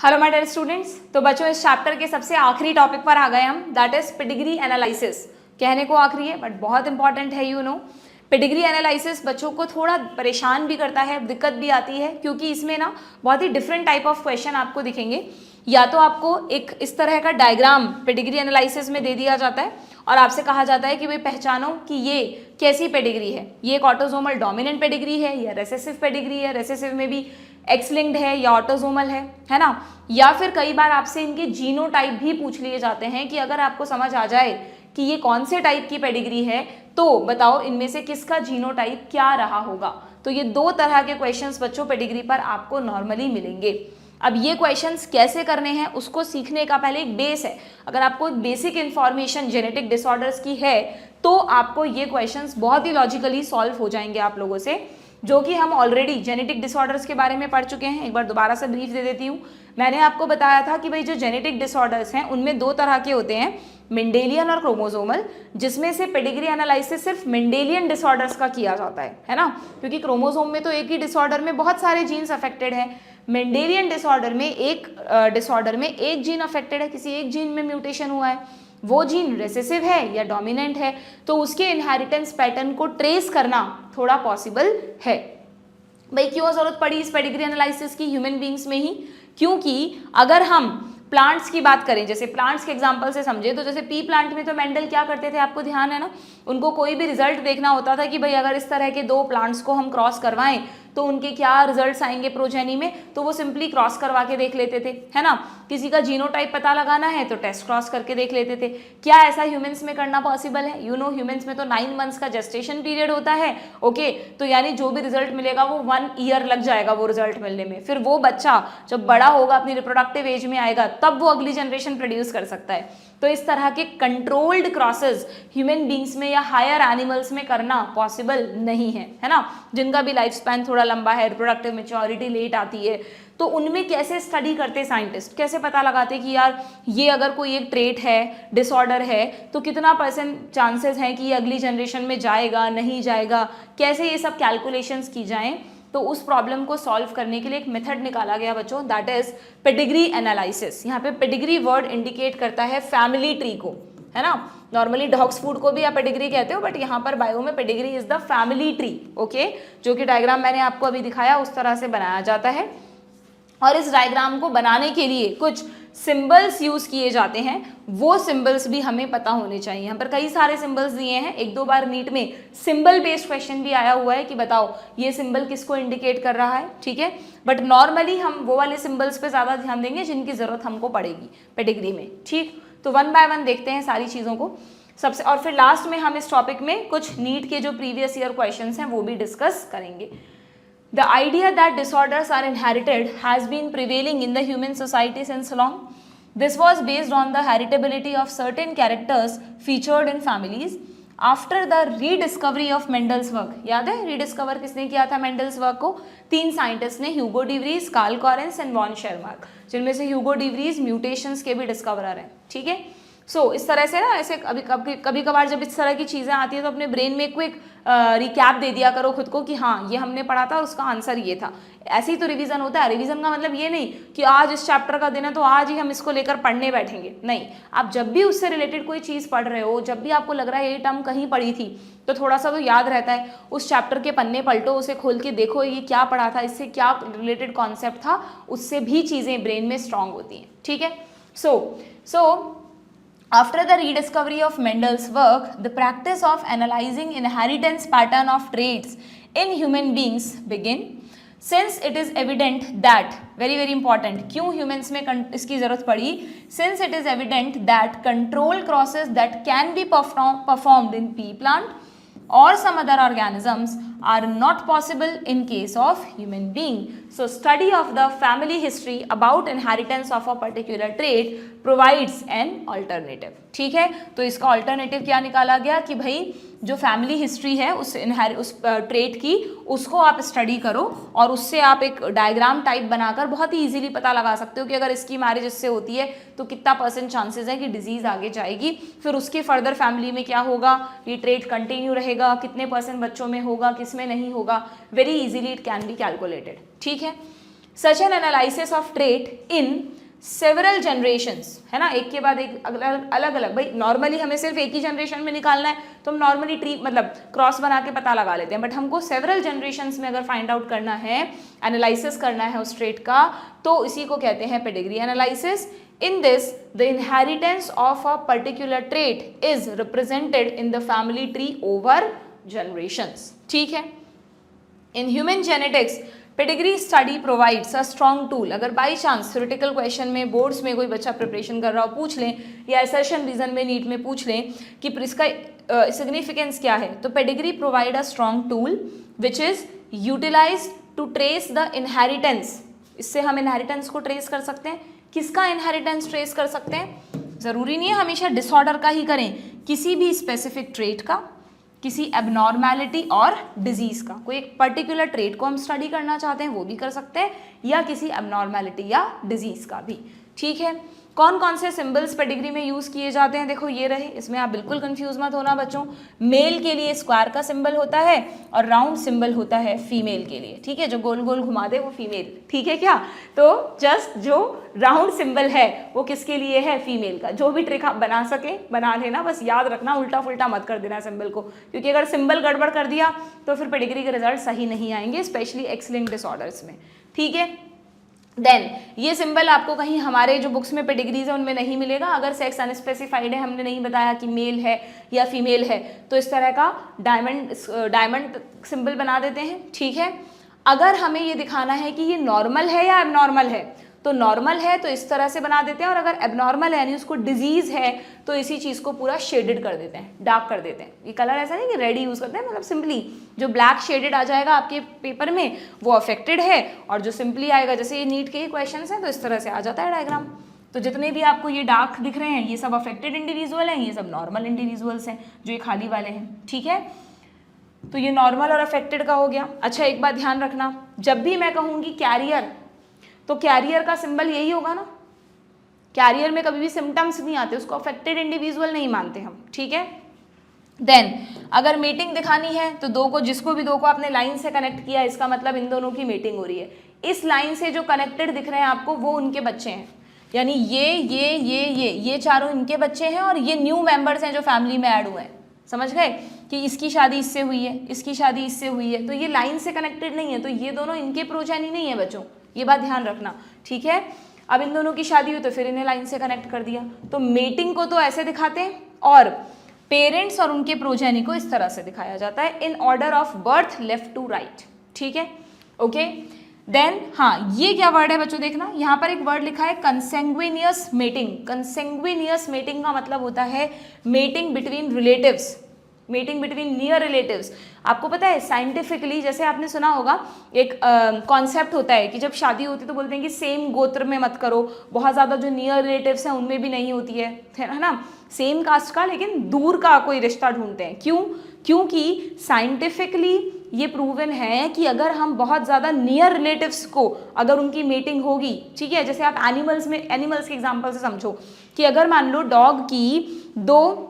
Hello my dear students. तो बच्चों इस चैप्टर के सबसे आखिरी टॉपिक पर आ गए हम, दैट इज पेडिग्री एनालिसिस। कहने को आखिरी है बट बहुत इंपॉर्टेंट है। यू नो पेडिग्री एनालिसिस बच्चों को थोड़ा परेशान भी करता है, दिक्कत भी आती है, क्योंकि इसमें ना बहुत ही डिफरेंट टाइप ऑफ क्वेश्चन आपको दिखेंगे। या तो आपको एक इस तरह का डायग्राम पेडिग्री एनालिसिस में दे दिया जाता है और आपसे कहा जाता है कि भाई पहचानो कि ये कैसी पेडिग्री है, ये एक ऑटोसोमल डोमिनेंट पेडिग्री है या रेसेसिव पेडिग्री है, रेसेसिव में भी एक्स लिंक्ड है या ऑटोसोमल है ना। या फिर कई बार आपसे इनके जीनोटाइप भी पूछ लिए जाते हैं कि अगर आपको समझ आ जाए कि ये कौन से टाइप की पेडिग्री है तो बताओ इनमें से किसका जीनोटाइप क्या रहा होगा। तो ये दो तरह के क्वेश्चंस बच्चों पेडिग्री पर आपको नॉर्मली मिलेंगे। अब ये क्वेश्चंस कैसे करने हैं उसको सीखने का पहले एक बेस है। अगर आपको बेसिक इंफॉर्मेशन जेनेटिक डिसऑर्डर्स की है तो आपको ये क्वेश्चंस बहुत ही लॉजिकली सॉल्व हो जाएंगे आप लोगों से, जो कि हम ऑलरेडी जेनेटिक डिसऑर्डर्स के बारे में पढ़ चुके हैं। एक बार दोबारा से ब्रीफ दे देती हूँ। मैंने आपको बताया था कि भाई जो जेनेटिक डिसऑर्डर्स हैं उनमें दो तरह के होते हैं, मेंडेलियन और क्रोमोसोमल, जिसमें से पेडिग्री एनालिसिस सिर्फ मेंडेलियन डिसऑर्डर्स का किया जाता है ना, क्योंकि क्रोमोसोम में तो एक ही डिसऑर्डर में बहुत सारे जीन्स अफेक्टेड हैं। मेंडेलियन डिसऑर्डर में एक जीन अफेक्टेड है, किसी एक जीन में म्यूटेशन हुआ है, वो जीन रेसेसिव है या डोमिनेंट है, तो उसके इनहेरिटेंस पैटर्न को ट्रेस करना थोड़ा पॉसिबल है। भाई क्यों जरूरत पड़ी इस पेडिग्री एनालिसिस की ह्यूमन बींग्स में ही? क्योंकि अगर हम प्लांट्स की बात करें, जैसे प्लांट्स के एग्जांपल से समझे तो जैसे पी प्लांट में तो मेंडल क्या करते थे, आपको ध्यान है ना, उनको कोई भी रिजल्ट देखना होता था कि भाई अगर इस तरह के दो प्लांट्स को हम क्रॉस करवाएं तो उनके क्या रिजल्ट्स आएंगे प्रोजेनी में, तो वो सिंपली क्रॉस करवा के देख लेते थे, है ना। किसी का जीनोटाइप पता लगाना है तो टेस्ट क्रॉस करके देख लेते थे। क्या ऐसा ह्यूमंस में करना पॉसिबल है? यू नो ह्यूमंस में तो 9 मंथ्स का जेस्टेशन पीरियड होता है, ओके। तो यानी जो भी रिजल्ट मिलेगा वो 1 ईयर लग जाएगा वो रिजल्ट मिलने में। फिर वो बच्चा जब बड़ा होगा, अपनी रिप्रोडक्टिव एज में आएगा, तब वो अगली जनरेशन प्रोड्यूस कर सकता है। तो इस तरह के कंट्रोल्ड क्रॉसेस ह्यूमन बींग्स में या हायर एनिमल्स में करना पॉसिबल नहीं है ना। जिनका भी लाइफ स्पैन थोड़ा लंबा है, रिप्रोडक्टिव मैच्योरिटी लेट आती है, तो उनमें कैसे स्टडी करते साइंटिस्ट, कैसे पता लगाते कि यार ये अगर कोई एक ट्रेट है, डिसऑर्डर है, तो कितना % चांसेस हैं कि ये अगली जनरेशन में जाएगा नहीं जाएगा, कैसे ये सब कैलकुलेशंस की जाएं। तो उस प्रॉब्लम को सॉल्व करने के लिए एक मेथड निकाला गया बच्चों, दैट इज पेडिग्री एनालिसिस। यहाँ पे पेडिग्री वर्ड इंडिकेट करता है फैमिली ट्री को, है ना। नॉर्मली डॉग्स फूड को भी आप पेडिग्री कहते हो, बट यहाँ पर बायो में pedigree is the family tree, okay. जो कि डायग्राम मैंने आपको अभी दिखाया उस तरह से बनाया जाता है। और इस डायग्राम को बनाने के लिए कुछ सिंबल्स यूज किए जाते हैं, वो सिंबल्स भी हमें पता होने चाहिए। यहाँ पर कई सारे सिंबल्स दिए हैं, एक दो बार नीट में सिंबल बेस्ड क्वेश्चन भी आया हुआ है कि बताओ ये सिंबल किसको इंडिकेट कर रहा है, ठीक है। बट नॉर्मली हम वो वाले सिंबल्स पे ज्यादा ध्यान देंगे जिनकी जरूरत हमको पड़ेगी पेडिग्री में, ठीक। तो 1 बाय 1 देखते हैं सारी चीजों को सबसे, और फिर लास्ट में हम इस टॉपिक में कुछ नीट के जो प्रीवियस ईयर क्वेश्चंस हैं वो भी डिस्कस करेंगे। The idea that disorders are inherited has been prevailing in the human society since long. This was based on the heritability of certain characters featured in families. After the rediscovery of Mendel's work, याद है rediscover किसने किया था Mendel's work को? 3 scientist ने, Hugo de Vries, Carl Correns and von Tschermak, जिनमें से ह्यूगो de Vries mutations के भी डिस्कवरर हैं, ठीक है। सो इस तरह से ना, ऐसे कभी कभार जब इस तरह की चीज़ें आती है तो अपने ब्रेन में क्विक रिकैप दे दिया करो खुद को कि हाँ ये हमने पढ़ा था और उसका आंसर ये था। ऐसे ही तो रिवीजन होता है। रिवीजन का मतलब ये नहीं कि आज इस चैप्टर का दिन है तो आज ही हम इसको लेकर पढ़ने बैठेंगे, नहीं। आप जब भी उससे रिलेटेड कोई चीज़ पढ़ रहे हो, जब भी आपको लग रहा है ये टर्म कहीं पढ़ी थी, तो थोड़ा सा तो याद रहता है, उस चैप्टर के पन्ने पलटो, उसे खोल के देखो ये क्या पढ़ा था, इससे क्या रिलेटेड कॉन्सेप्ट था, उससे भी चीज़ें ब्रेन में स्ट्रांग होती हैं, ठीक है। सो after the rediscovery of Mendel's work, the practice of analyzing inheritance pattern of traits in human beings began. Since it is evident that, very very important, क्यों humans में इसकी जरूरत पड़ी? Since it is evident that control crosses that can be performed in pea plant or some other organisms are not possible in case of human being. So study of the family history about inheritance of a particular trait provides an alternative, ठीक है। तो इसका alternative क्या निकाला गया कि भाई जो फैमिली हिस्ट्री है उस ट्रेट की, उसको आप स्टडी करो और उससे आप एक डायग्राम टाइप बनाकर बहुत ही इजीली पता लगा सकते हो कि अगर इसकी मैरिज इससे होती है तो कितना % चांसेस है कि डिजीज आगे जाएगी, फिर उसके फर्दर फैमिली में क्या होगा, ये ट्रेट कंटिन्यू रहेगा, कितने % बच्चों में होगा, किस में नहीं होगा, very easily it can be calculated, ठीक है। Such an analysis of trait in several generations, है ना, एक के बाद एक अलग अलग। भाई नॉर्मली हमें सिर्फ एक ही जनरेशन में निकालना है तो हम नॉर्मली ट्री मतलब क्रॉस बना के पता लगा लेते हैं, बट हमको सेवरल जनरेशंस में अगर फाइंड आउट करना है, एनालिसिस करना है उस ट्रेट का, तो इसी को कहते हैं pedigree analysis. In this the inheritance of a particular trait is represented in the family tree over generations. ठीक है। In human genetics pedigree study provides a strong tool. अगर बाई चांस थ्योरेटिकल क्वेश्चन में boards में कोई बच्चा preparation कर रहा हो पूछ लें, या असर्शन रीजन में नीट में पूछ लें कि इसका सिग्निफिकेंस क्या है, तो pedigree provide a strong tool which is utilized to trace the inheritance. इससे हम इनहेरिटेंस को ट्रेस कर सकते हैं। किसका इनहेरिटेंस ट्रेस कर सकते हैं? ज़रूरी नहीं है हमेशा डिसऑर्डर का ही करें, किसी भी स्पेसिफिक ट्रेट का, किसी एबनॉर्मैलिटी और डिजीज़ का। कोई एक पर्टिकुलर ट्रेट को हम स्टडी करना चाहते हैं वो भी कर सकते हैं, या किसी एबनॉर्मैलिटी या डिजीज़ का भी। ठीक है। कौन कौन से सिंबल्स पेडिग्री में यूज़ किए जाते हैं? देखो ये रहे, इसमें आप बिल्कुल कंफ्यूज मत होना बच्चों। मेल के लिए स्क्वायर का सिंबल होता है और राउंड सिंबल होता है फीमेल के लिए। ठीक है, जो गोल गोल घुमा दे वो फीमेल। ठीक है क्या? तो जस्ट जो राउंड सिंबल है वो किसके लिए है? फीमेल का। जो भी ट्रिक आप बना सके बना लेना, बस याद रखना उल्टा फुल्टा मत कर देना सिंबल को, क्योंकि अगर सिंबल गड़बड़ कर दिया तो फिर पेडिग्री के रिजल्ट सही नहीं आएंगे, स्पेशली एक्स लिंक्ड डिसऑर्डर्स में। ठीक है। देन ये सिंबल आपको कहीं हमारे जो बुक्स में पेडिग्रीज है उनमें नहीं मिलेगा। अगर सेक्स अनस्पेसिफाइड है, हमने नहीं बताया कि मेल है या फीमेल है, तो इस तरह का डायमंड सिंबल बना देते हैं। ठीक है। अगर हमें ये दिखाना है कि ये नॉर्मल है या एबनॉर्मल है, तो नॉर्मल है तो इस तरह से बना देते हैं, और अगर एबनॉर्मल है यानी उसको डिजीज है तो इसी चीज़ को पूरा शेडेड कर देते हैं, डार्क कर देते हैं। ये कलर ऐसा नहीं कि रेड यूज़ करते हैं, मतलब सिंपली जो ब्लैक शेडेड आ जाएगा आपके पेपर में वो अफेक्टेड है, और जो सिंपली आएगा, जैसे ये नीट के ही क्वेश्चन हैं तो इस तरह से आ जाता है डायग्राम। तो जितने भी आपको ये डार्क दिख रहे हैं ये सब अफेक्टेड इंडिविजुअल हैं, ये सब नॉर्मल इंडिविजुअल्स हैं जो ये खाली वाले हैं। ठीक है। तो ये नॉर्मल और अफेक्टेड का हो गया। अच्छा एक बात ध्यान रखना, जब भी मैं कहूँगी कैरियर, तो कैरियर का सिंबल यही होगा ना। कैरियर में कभी भी सिम्टम्स नहीं आते, उसको अफेक्टेड इंडिविजुअल नहीं मानते हम। ठीक है। देन अगर मीटिंग दिखानी है तो दो को, जिसको भी दो को आपने लाइन से कनेक्ट किया, इसका मतलब इन दोनों की मीटिंग हो रही है। इस लाइन से जो कनेक्टेड दिख रहे हैं आपको वो उनके बच्चे हैं, यानी ये चारों इनके बच्चे हैं, और ये न्यू मेंबर्स हैं जो फैमिली में ऐड हुए हैं। समझ गए कि इसकी शादी इससे हुई है, इसकी शादी इससे हुई है, तो ये लाइन से कनेक्टेड नहीं है, तो ये दोनों इनके प्रोजेनी नहीं है बच्चों, ये बात ध्यान रखना। ठीक है। अब इन दोनों की शादी हुई तो फिर इन्हें लाइन से कनेक्ट कर दिया। तो मेटिंग को तो ऐसे दिखाते हैं, और पेरेंट्स और उनके प्रोजेनी को इस तरह से दिखाया जाता है, in order of birth left to right. ठीक है। ओके। देन हाँ, ये क्या वर्ड है बच्चों, देखना यहाँ पर एक वर्ड लिखा है कंसेंग्विनियस मेटिंग। कंसेंग्विनियस मेटिंग का मतलब होता है mating between relatives, mating between near relatives. आपको पता है साइंटिफिकली, जैसे आपने सुना होगा एक कॉन्सेप्ट होता है कि जब शादी होती है तो बोलते हैं कि सेम गोत्र में मत करो, बहुत ज़्यादा जो नियर रिलेटिव्स हैं उनमें भी नहीं होती है ना, सेम कास्ट का लेकिन दूर का कोई रिश्ता ढूंढते हैं। क्यों? क्योंकि साइंटिफिकली ये प्रूवन है कि अगर हम बहुत ज़्यादा नियर रिलेटिव्स को, अगर उनकी मीटिंग होगी, ठीक है, जैसे आप एनिमल्स के एग्जांपल से समझो कि अगर मान लो डॉग की दो,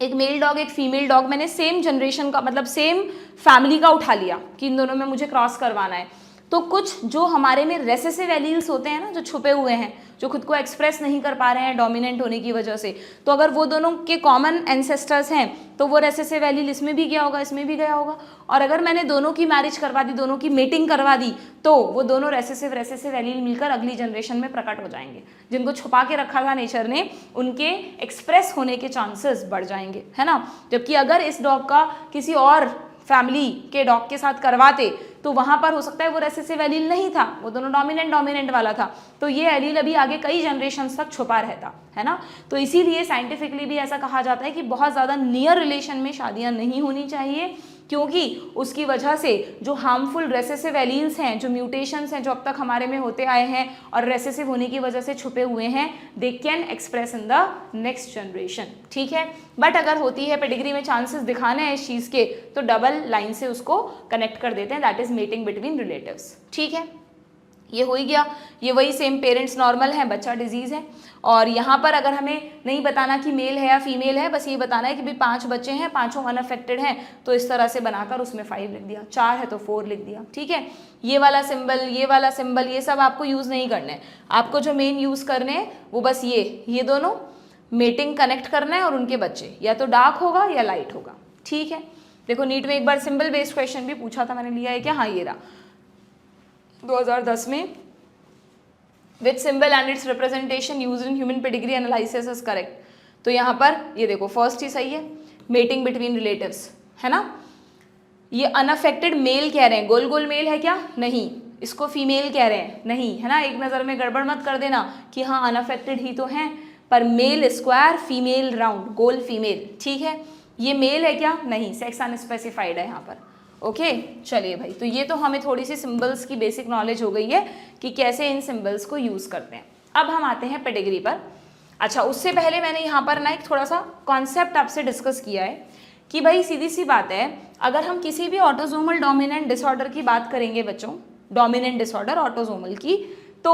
एक मेल डॉग एक फीमेल डॉग, मैंने सेम जनरेशन का मतलब सेम फैमिली का उठा लिया कि इन दोनों में मुझे क्रॉस करवाना है, तो कुछ जो हमारे में रेसेसिव एलील्स होते हैं ना, जो छुपे हुए हैं, जो खुद को एक्सप्रेस नहीं कर पा रहे हैं डोमिनेंट होने की वजह से, तो अगर वो दोनों के कॉमन एंसेस्टर्स हैं तो वो रेसेसिव एलील इसमें भी गया होगा, इसमें भी गया होगा। और अगर मैंने दोनों की मैरिज करवा दी, दोनों की मेटिंग करवा दी, तो वो दोनों रेसेसिव एलील मिलकर अगली जनरेशन में प्रकट हो जाएंगे। जिनको छुपा के रखा था नेचर ने, उनके एक्सप्रेस होने के चांसेस बढ़ जाएंगे, है ना। जबकि अगर इस डॉग का किसी और फैमिली के डॉग के साथ करवाते तो वहां पर हो सकता है वो रेसेसिव एलील नहीं था, वो दोनों डोमिनेंट वाला था, तो ये एलील अभी आगे कई जनरेशन्स तक छुपा रहता है ना। तो इसीलिए साइंटिफिकली भी ऐसा कहा जाता है कि बहुत ज़्यादा नियर रिलेशन में शादियां नहीं होनी चाहिए, क्योंकि उसकी वजह से जो हार्मफुल रेसेसिव एलील्स हैं, जो म्यूटेशंस हैं जो अब तक हमारे में होते आए हैं और रेसेसिव होने की वजह से छुपे हुए हैं, they can express in the next generation. ठीक है। बट अगर होती है पेडिग्री में चांसेस दिखाने हैं इस चीज़ के, तो डबल लाइन से उसको कनेक्ट कर देते हैं, that is meeting between relatives. ठीक है। ये हो ही गया, ये वही सेम पेरेंट्स नॉर्मल हैं, बच्चा डिजीज़ है। और यहाँ पर अगर हमें नहीं बताना कि मेल है या फीमेल है, बस ये बताना है कि भाई 5 बच्चे हैं, 5 अनअफेक्टेड हैं, तो इस तरह से बनाकर उसमें 5 लिख दिया, 4 है तो 4 लिख दिया, ठीक है। ये वाला सिंबल, ये वाला सिंबल, ये सब आपको यूज़ नहीं करने हैं। आपको जो मेन यूज़ करने हैं वो बस ये दोनों मेटिंग कनेक्ट करना है, और उनके बच्चे या तो डार्क होगा या लाइट होगा, ठीक है। देखो नीट में एक बार सिंबल बेस्ड क्वेश्चन भी पूछा था, मैंने लिया है क्या, हाँ ये रहा 2010 में, विच symbol and it's representation used in human pedigree analysis is correct. तो यहाँ पर ये देखो फर्स्ट ही सही है, मेटिंग बिटवीन रिलेटिव्स, है ना। ये अनअफेक्टेड मेल कह रहे हैं, गोल गोल मेल है क्या, नहीं, इसको फीमेल कह रहे हैं, नहीं, है ना। एक नज़र में गड़बड़ मत कर देना कि हाँ अनअफेक्टेड ही तो हैं, पर मेल स्क्वायर फीमेल राउंड, गोल फीमेल, ठीक है। ये मेल है क्या, नहीं, सेक्स अनस्पेसिफाइड है यहाँ पर, ओके। चलिए भाई, तो ये तो हमें थोड़ी सी सिंबल्स की बेसिक नॉलेज हो गई है कि कैसे इन सिंबल्स को यूज़ करते हैं। अब हम आते हैं पेडिग्री पर। अच्छा, उससे पहले मैंने यहाँ पर ना एक थोड़ा सा कॉन्सेप्ट आपसे डिस्कस किया है कि भाई सीधी सी बात है, अगर हम किसी भी ऑटोसोमल डोमिनेंट डिसऑर्डर की बात करेंगे बच्चों, डोमिनेंट डिसऑर्डर ऑटोसोमल की, तो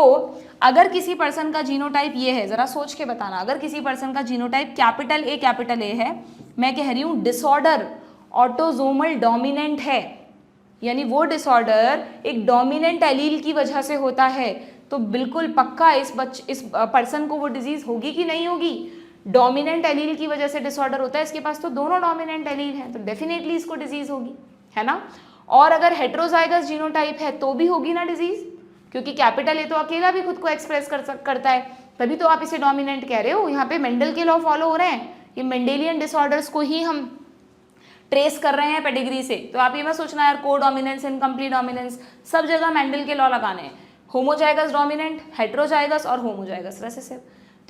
अगर किसी पर्सन का जीनोटाइप ये है, ज़रा सोच के बताना, अगर किसी पर्सन का जीनोटाइप कैपिटल ए है, मैं कह रही हूँ डिसऑर्डर ऑटोसोमल डोमिनेंट है, यानी वो डिसऑर्डर एक डोमिनेंट एलील की वजह से होता है, तो बिल्कुल पक्का इस पर्सन को वो डिजीज होगी कि नहीं होगी। डोमिनेंट एलील की वजह से डिसऑर्डर होता है, इसके पास तो दोनों डोमिनेंट एलील हैं, तो डेफिनेटली इसको डिजीज होगी, है ना। और अगर हेट्रोजाइगस जीनोटाइप है तो भी होगी ना डिजीज, क्योंकि कैपिटल ए तो अकेला भी खुद को एक्सप्रेस करता है, तभी तो आप इसे डोमिनेंट कह रहे हो। यहाँ पे मेंडल के लॉ फॉलो हो रहे हैं, ये मेंडेलियन डिसऑर्डर्स को ही हम ट्रेस कर रहे हैं पेडिग्री से। तो आप ये मत सोचना यार को डोमिनेंस, इनकम्प्लीट डोमिनेंस, सब जगह मेंडल के लॉ लगाने हैं, होमोजाइगस डोमिनेंट, हेट्रोजाइगस और होमोजाइगस रिसेसिव।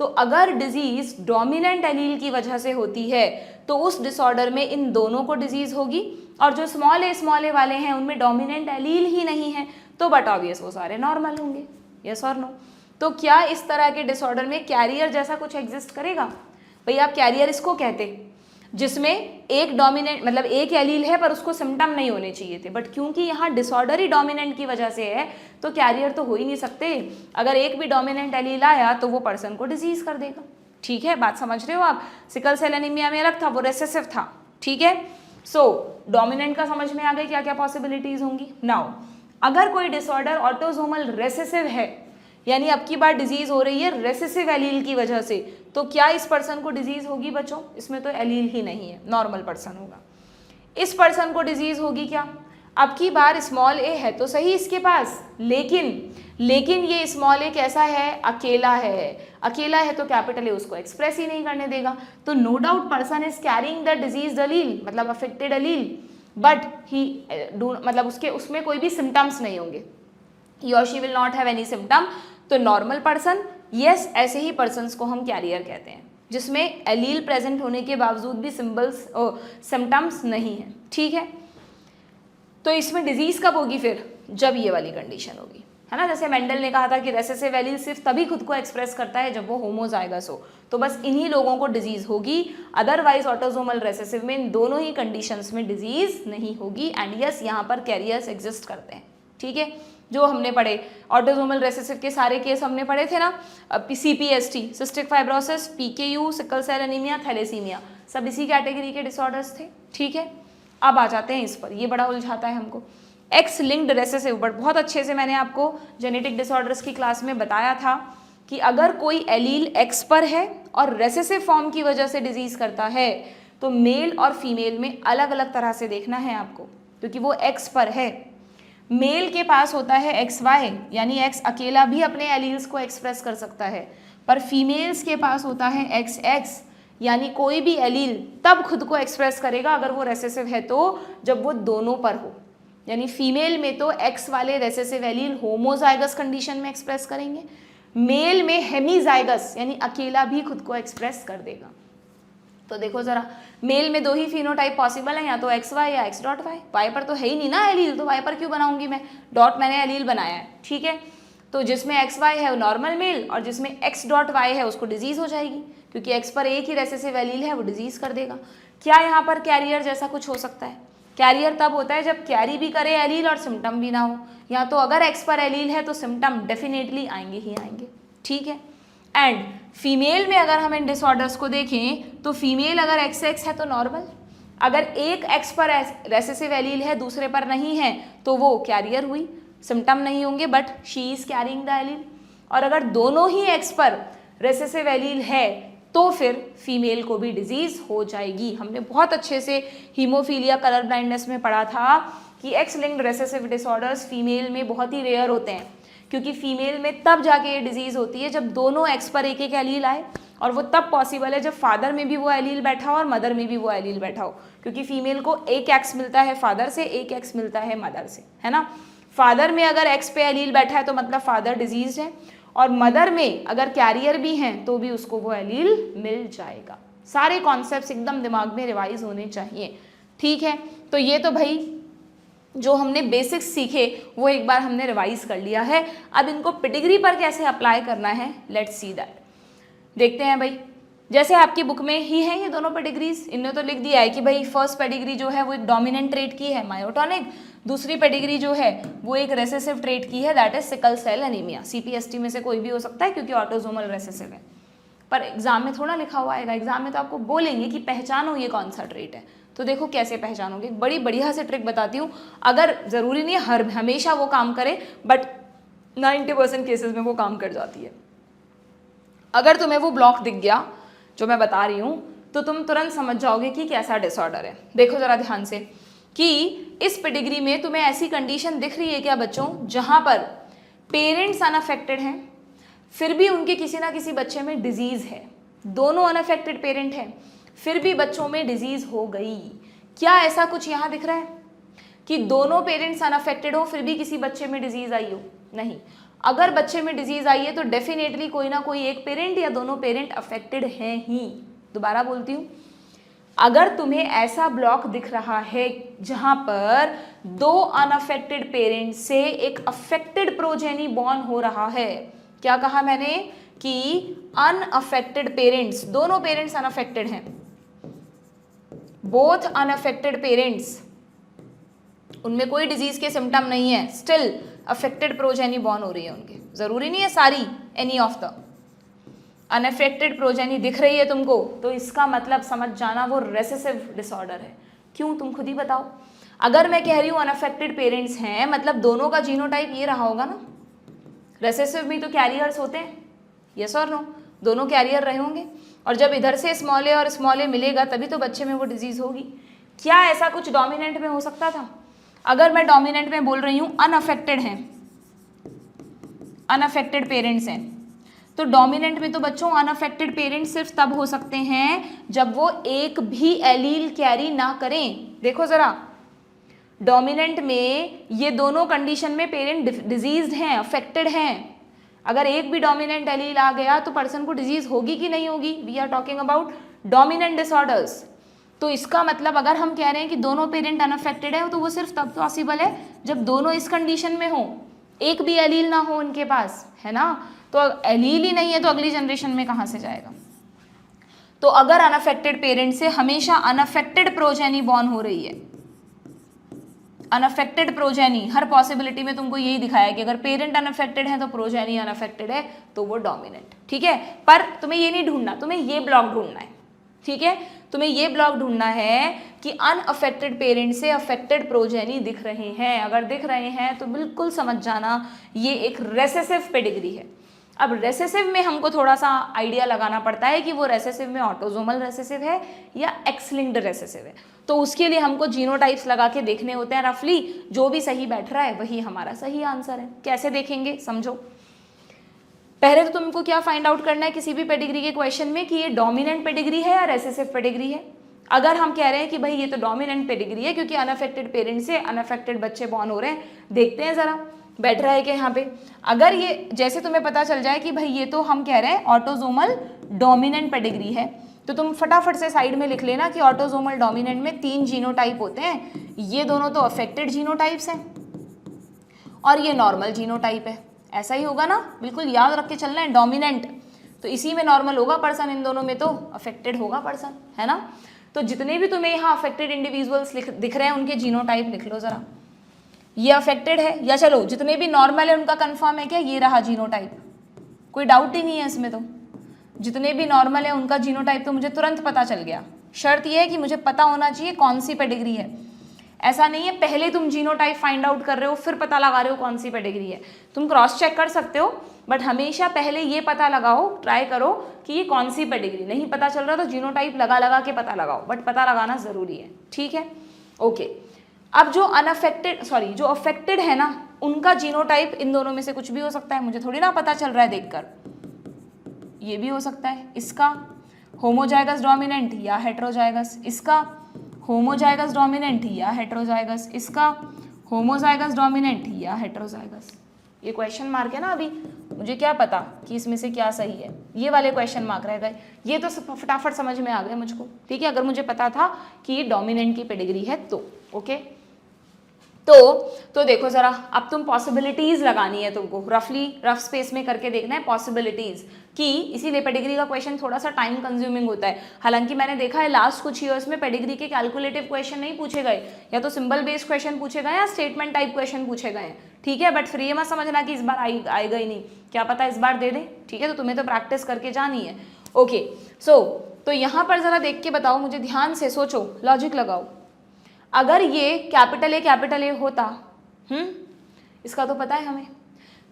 तो अगर डिजीज डोमिनेंट एलील की वजह से होती है तो उस डिसऑर्डर में इन दोनों को डिजीज होगी, और जो स्मॉल ए वाले हैं उनमें डोमिनेंट एलील ही नहीं है, तो बट ऑब्वियस वो सारे नॉर्मल होंगे, यस और नो। तो क्या इस तरह के डिसऑर्डर में कैरियर जैसा कुछ एग्जिस्ट करेगा? भाई आप कैरियर इसको कहते जिसमें एक डोमिनेंट मतलब एक एलील है पर उसको सिम्टम नहीं होने चाहिए थे, बट क्योंकि यहाँ डिसऑर्डर ही डोमिनेंट की वजह से है तो कैरियर तो हो ही नहीं सकते। अगर एक भी डोमिनेंट एलील आया तो वो पर्सन को डिजीज कर देगा, ठीक है, बात समझ रहे हो आप। सिकल सेल एनीमिया में अलग था, वो रेसेसिव था, ठीक है। सो डोमिनेंट का समझ में आ गई क्या क्या पॉसिबिलिटीज होंगी। नाउ अगर कोई डिसऑर्डर ऑटोसोमल रेसेसिव है, यानी अब की बार डिजीज हो रही है रेसेसिव एलील की वजह से, तो क्या इस पर्सन को डिजीज होगी बच्चों? इसमें तो एलील ही नहीं है, नॉर्मल पर्सन होगा। इस पर्सन को डिजीज होगी क्या? अब की बार स्मॉल ए है तो सही इसके पास, लेकिन ये स्मॉल ए कैसा है? अकेला है। अकेला है तो कैपिटल ए उसको एक्सप्रेस ही नहीं करने देगा, तो no doubt person is carrying the disease allele, मतलब अफेक्टेड एलील, बट ही मतलब उसमें कोई भी सिम्टम्स नहीं होंगे, he or she will not have any symptom। तो नॉर्मल पर्सन, यस, ऐसे ही पर्सन्स को हम कैरियर कहते हैं जिसमें एलील प्रेजेंट होने के बावजूद भी सिम्टम्स नहीं है, ठीक है। तो इसमें डिजीज कब होगी फिर? जब ये वाली कंडीशन होगी, है ना। जैसे मेंडल ने कहा था कि रेसेसिव एलील सिर्फ तभी खुद को एक्सप्रेस करता है जब वो होमोजाइगस हो, तो बस इन्हीं लोगों को डिजीज होगी, अदरवाइज ऑटोसोमल रेसेसिव में इन दोनों ही कंडीशंस में डिजीज नहीं होगी। एंड यस, यहाँ पर कैरियर्स एग्जिस्ट करते हैं, ठीक है, जो हमने पढ़े ऑटोसोमल रेसेसिव के सारे केस हमने पढ़े थे ना, CPST, cystic fibrosis, PKU, sickle cell anaemia, thalassemia, सब इसी कैटेगरी के डिसऑर्डर्स थे, ठीक है। अब आ जाते हैं इस पर, ये बड़ा उलझाता है हमको, एक्स लिंक्ड रेसेसिव। बट बहुत अच्छे से मैंने आपको जेनेटिक डिसऑर्डर्स की क्लास में बताया था कि अगर कोई एलील एक्स पर है और रेसेसिव फॉर्म की वजह से डिजीज करता है तो मेल और फीमेल में अलग अलग तरह से देखना है आपको, क्योंकि वो एक्स पर है। मेल के पास होता है XY, यानी एक्स अकेला भी अपने एलील्स को एक्सप्रेस कर सकता है, पर फीमेल्स के पास होता है XX, यानी कोई भी एलील तब खुद को एक्सप्रेस करेगा अगर वो रेसेसिव है तो जब वो दोनों पर हो, यानी फीमेल में तो X वाले रेसेसिव एलील होमोजाइगस कंडीशन में एक्सप्रेस करेंगे, मेल में हेमीजाइगस यानी अकेला भी खुद को एक्सप्रेस कर देगा। तो देखो जरा, मेल में दो ही फिनोटाइप पॉसिबल है, या तो XY या X.Y। वाई पर तो है ही नहीं ना एलील, तो वाई पर क्यों बनाऊंगी मैं? डॉट मैंने एलील बनाया है, ठीक है। तो जिसमें XY है वो नॉर्मल मेल, और जिसमें X.Y है उसको डिजीज हो जाएगी, क्योंकि X पर एक ही रेसेसिव एलील है, वो डिजीज कर देगा। क्या यहाँ पर कैरियर जैसा कुछ हो सकता है? कैरियर तब होता है जब कैरी भी करे एलील और सिम्टम भी ना हो, या तो अगर एक्स पर एलील है तो सिम्टम डेफिनेटली आएंगे ही आएंगे, ठीक है। एंड फीमेल में अगर हम इन डिसऑर्डर्स को देखें तो फीमेल अगर एक्स एक्स है तो नॉर्मल, अगर एक एक्स पर रेसेसिव एलील है दूसरे पर नहीं है तो वो कैरियर हुई, सिम्टम नहीं होंगे but she is carrying the allele. और अगर दोनों ही एक्स पर रेसेसिव एलील है तो फिर फीमेल को भी डिजीज हो जाएगी। हमने बहुत अच्छे से हीमोफीलिया कलर ब्लाइंडनेस में पढ़ा था कि x linked recessive disorders female में बहुत ही रेयर होते हैं, क्योंकि फीमेल में तब जाके ये डिजीज होती है जब दोनों एक्स पर एक एक एलील आए, और वो तब पॉसिबल है जब फादर में भी वो एलील बैठा हो और मदर में भी वो एलील बैठा हो, क्योंकि फीमेल को एक एक्स मिलता है फादर से, एक एक्स मिलता है मदर से, है ना। फादर में अगर एक्स पे एलील बैठा है तो मतलब फादर डिजीज है, और मदर में अगर कैरियर भी हैं तो भी उसको वो एलील मिल जाएगा। सारे कॉन्सेप्ट्स एकदम दिमाग में रिवाइज होने चाहिए, ठीक है। तो ये तो भाई जो हमने बेसिक्स सीखे वो एक बार हमने रिवाइज कर लिया है। अब इनको पेडिग्री पर कैसे अप्लाई करना है, लेट्स सी दैट। देखते हैं भाई, जैसे आपकी बुक में ही है ये दोनों पेडिग्रीज, इनने तो लिख दिया है कि भाई फर्स्ट पेडिग्री जो है वो एक डोमिनेंट ट्रेट की है मायोटॉनिक, दूसरी पेडिग्री जो है वो एक रेसेसिव ट्रेट की है that is sickle cell anaemia. CPST में से कोई भी हो सकता है क्योंकि ऑटोसोमल रेसेसिव है, पर एग्जाम में थोड़ा लिखा हुआ आएगा। एग्जाम में तो आपको बोलेंगे कि पहचानो ये कौन सा ट्रेट है, तो देखो कैसे पहचानोगे। बड़ी बढ़िया से ट्रिक बताती हूँ, अगर ज़रूरी नहीं है हमेशा वो काम करे, बट 90% केसेस में वो काम कर जाती है। अगर तुम्हें वो ब्लॉक दिख गया जो मैं बता रही हूँ तो तुम तुरंत समझ जाओगे कि कैसा डिसऑर्डर है। देखो ज़रा ध्यान से कि इस पेडिग्री में तुम्हें ऐसी कंडीशन दिख रही है क्या बच्चों, जहाँ पर पेरेंट्स अनअफेक्टेड हैं फिर भी उनके किसी ना किसी बच्चे में डिजीज़ है, दोनों अनअफेक्टेड पेरेंट हैं फिर भी बच्चों में डिजीज़ हो गई। क्या ऐसा कुछ यहाँ दिख रहा है कि दोनों पेरेंट्स अनअफेक्टेड हो फिर भी किसी बच्चे में डिजीज़ आई हो? नहीं। अगर बच्चे में डिजीज़ आई है तो डेफिनेटली कोई ना कोई एक पेरेंट या दोनों पेरेंट अफेक्टेड हैं ही। दोबारा बोलती हूँ, अगर तुम्हें ऐसा ब्लॉक दिख रहा है जहाँ पर दो अनअफेक्टेड पेरेंट से एक अफेक्टेड प्रोजेनी बॉर्न हो रहा है, क्या कहा मैंने कि अनअफेक्टेड पेरेंट्स, दोनों पेरेंट्स अनअफेक्टेड हैं, बोथ अनअफेक्टेड पेरेंट्स, उनमें कोई डिजीज के सिम्टम नहीं है, स्टिल अफेक्टेड प्रोजेनी बॉर्न हो रही है उनके। जरूरी नहीं है सारी, any of the unaffected progeny दिख रही है तुमको तो इसका मतलब समझ जाना वो रेसेसिव डिसऑर्डर है। क्यों, तुम खुद ही बताओ। अगर मैं कह रही हूँ अनअफेक्टेड पेरेंट्स हैं मतलब दोनों का जीनोटाइप ये रहा होगा ना। रेसेसिव भी तो कैरियर्स होते हैं, यस और नो, दोनों कैरियर रहे होंगे, और जब इधर से स्मॉल ए और स्मॉल ए मिलेगा तभी तो बच्चे में वो डिजीज होगी। क्या ऐसा कुछ डोमिनेंट में हो सकता था? अगर मैं डोमिनेंट में बोल रही हूँ अनअफेक्टेड हैं, अनअफेक्टेड पेरेंट्स हैं, तो डोमिनेंट में तो बच्चों अनअफेक्टेड पेरेंट्स सिर्फ तब हो सकते हैं जब वो एक भी एलील कैरी ना करें। देखो जरा, डोमिनेंट में ये दोनों कंडीशन में पेरेंट डिजीज्ड हैं, अफेक्टेड हैं। अगर एक भी डोमिनेंट एलील आ गया तो पर्सन को डिजीज होगी कि नहीं होगी? We are talking about dominant disorders. तो इसका मतलब अगर हम कह रहे हैं कि दोनों पेरेंट अनअफेक्टेड है तो वो सिर्फ तब पॉसिबल है जब दोनों इस कंडीशन में हो, एक भी एलील ना हो उनके पास, है ना। तो एलील ही नहीं है तो अगली जनरेशन में कहाँ से जाएगा? तो अगर अनअफेक्टेड पेरेंट से हमेशा अनअफेक्टेड प्रोजेनी बॉर्न हो रही है, अनअफेक्टेड प्रोजेनी, हर पॉसिबिलिटी में तुमको यही दिखाया कि अगर पेरेंट अनअफेक्टेड है तो प्रोजेनी अनअफेक्टेड है तो वो डोमिनेंट, ठीक है। पर तुम्हें ये नहीं ढूंढना, तुम्हें ये ब्लॉक ढूंढना है, ठीक है। तुम्हें ये ब्लॉक ढूंढना है कि अनअफेक्टेड पेरेंट से अफेक्टेड प्रोजेनी दिख रहे हैं। अगर दिख रहे हैं तो बिल्कुल समझ जाना ये एक रेसेसिव पेडिग्री है। अब रेसेसिव में हमको थोड़ा सा आइडिया लगाना पड़ता है कि वो रेसेसिव में ऑटोसोमल रेसेसिव है या एक्स लिंक्ड रेसेसिव है, तो उसके लिए हमको जीनोटाइप्स लगा के देखने होते हैं रफली, जो भी सही बैठ रहा है वही हमारा सही आंसर है। कैसे देखेंगे समझो। पहले तो तुमको क्या फाइंड आउट करना है किसी भी पेडिग्री के क्वेश्चन में कि ये डोमिनेंट पेडिग्री है या रेसेसिव पेडिग्री है। अगर हम कह रहे हैं कि भाई ये तो डोमिनेंट पेडिग्री है क्योंकि अनअफेक्टेड पेरेंट्स से अनअफेक्टेड बच्चे बॉर्न हो रहे हैं, देखते हैं ज़रा बैठ रहा है कि यहाँ पे। अगर ये जैसे तुम्हें पता चल जाए कि भाई ये तो हम कह रहे हैं ऑटोसोमल डोमिनेंट पेडिग्री है, तो तुम फटाफट से साइड में लिख लेना कि ऑटोसोमल डोमिनेंट में 3 जीनोटाइप होते हैं, ये दोनों तो अफेक्टेड जीनोटाइप्स हैं और ये नॉर्मल जीनोटाइप है। ऐसा ही होगा ना, बिल्कुल याद रख के चलना है। डोमिनेंट तो इसी में नॉर्मल होगा पर्सन, इन दोनों में तो अफेक्टेड होगा पर्सन, है ना। तो जितने भी तुम्हें यहाँ अफेक्टेड इंडिविजुअल्स दिख रहे हैं उनके जीनोटाइप लिख लो जरा। ये अफेक्टेड है, या चलो जितने भी नॉर्मल है उनका कंफर्म है क्या, ये रहा जीनोटाइप, कोई डाउट ही नहीं है इसमें। तो जितने भी नॉर्मल है उनका जीनोटाइप तो मुझे तुरंत पता चल गया। शर्त ये है कि मुझे पता होना चाहिए कौन सी पेडिग्री है। ऐसा नहीं है पहले तुम जीनोटाइप फाइंड आउट कर रहे हो फिर पता लगा रहे हो कौन सी पेडिग्री है। तुम क्रॉस चेक कर सकते हो, बट हमेशा पहले ये पता लगाओ, ट्राई करो कि ये कौन सी पेडिग्री। नहीं पता चल रहा तो जीनोटाइप लगा के पता लगाओ, बट पता लगाना जरूरी है, ठीक है। ओके, अब जो जो अफेक्टेड है ना, उनका जीनोटाइप इन दोनों में से कुछ भी हो सकता है, मुझे थोड़ी ना पता चल रहा है देखकर। ये भी हो सकता है, इसका होमोजाइगस डोमिनेंट या हेटेरोजाइगस, इसका होमोजाइगस डोमिनेंट या हेटेरोजाइगस, इसका होमोजाइगस डोमिनेंट या हेटेरोजाइगस। ये क्वेश्चन मार्क है ना, अभी मुझे क्या पता कि इसमें से क्या सही है, ये वाले क्वेश्चन मार्क रह गए। ये तो फटाफट समझ में आ गए मुझको, ठीक है, अगर मुझे पता था कि ये डोमिनेंट की पेडिग्री है तो। ओके, तो देखो जरा, अब तुम पॉसिबिलिटीज लगानी है तुमको, रफ स्पेस में करके देखना है पॉसिबिलिटीज कि, इसीलिए पेडिग्री का क्वेश्चन थोड़ा सा टाइम कंज्यूमिंग होता है। हालांकि मैंने देखा है लास्ट कुछ ईयर्स में पेडिग्री के कैलकुलेटिव क्वेश्चन नहीं पूछे गए, या तो सिंबल बेस्ड क्वेश्चन पूछे गए या स्टेटमेंट टाइप क्वेश्चन पूछे गए, ठीक है। बट फिर ये मत समझना कि इस बार आएगा ही नहीं, क्या पता इस बार दे दे, ठीक है। तो तुम्हें तो प्रैक्टिस करके जानी है। ओके, तो यहाँ पर जरा देख के बताओ मुझे, ध्यान से सोचो, लॉजिक लगाओ। अगर ये कैपिटल ए होता, इसका तो पता है हमें,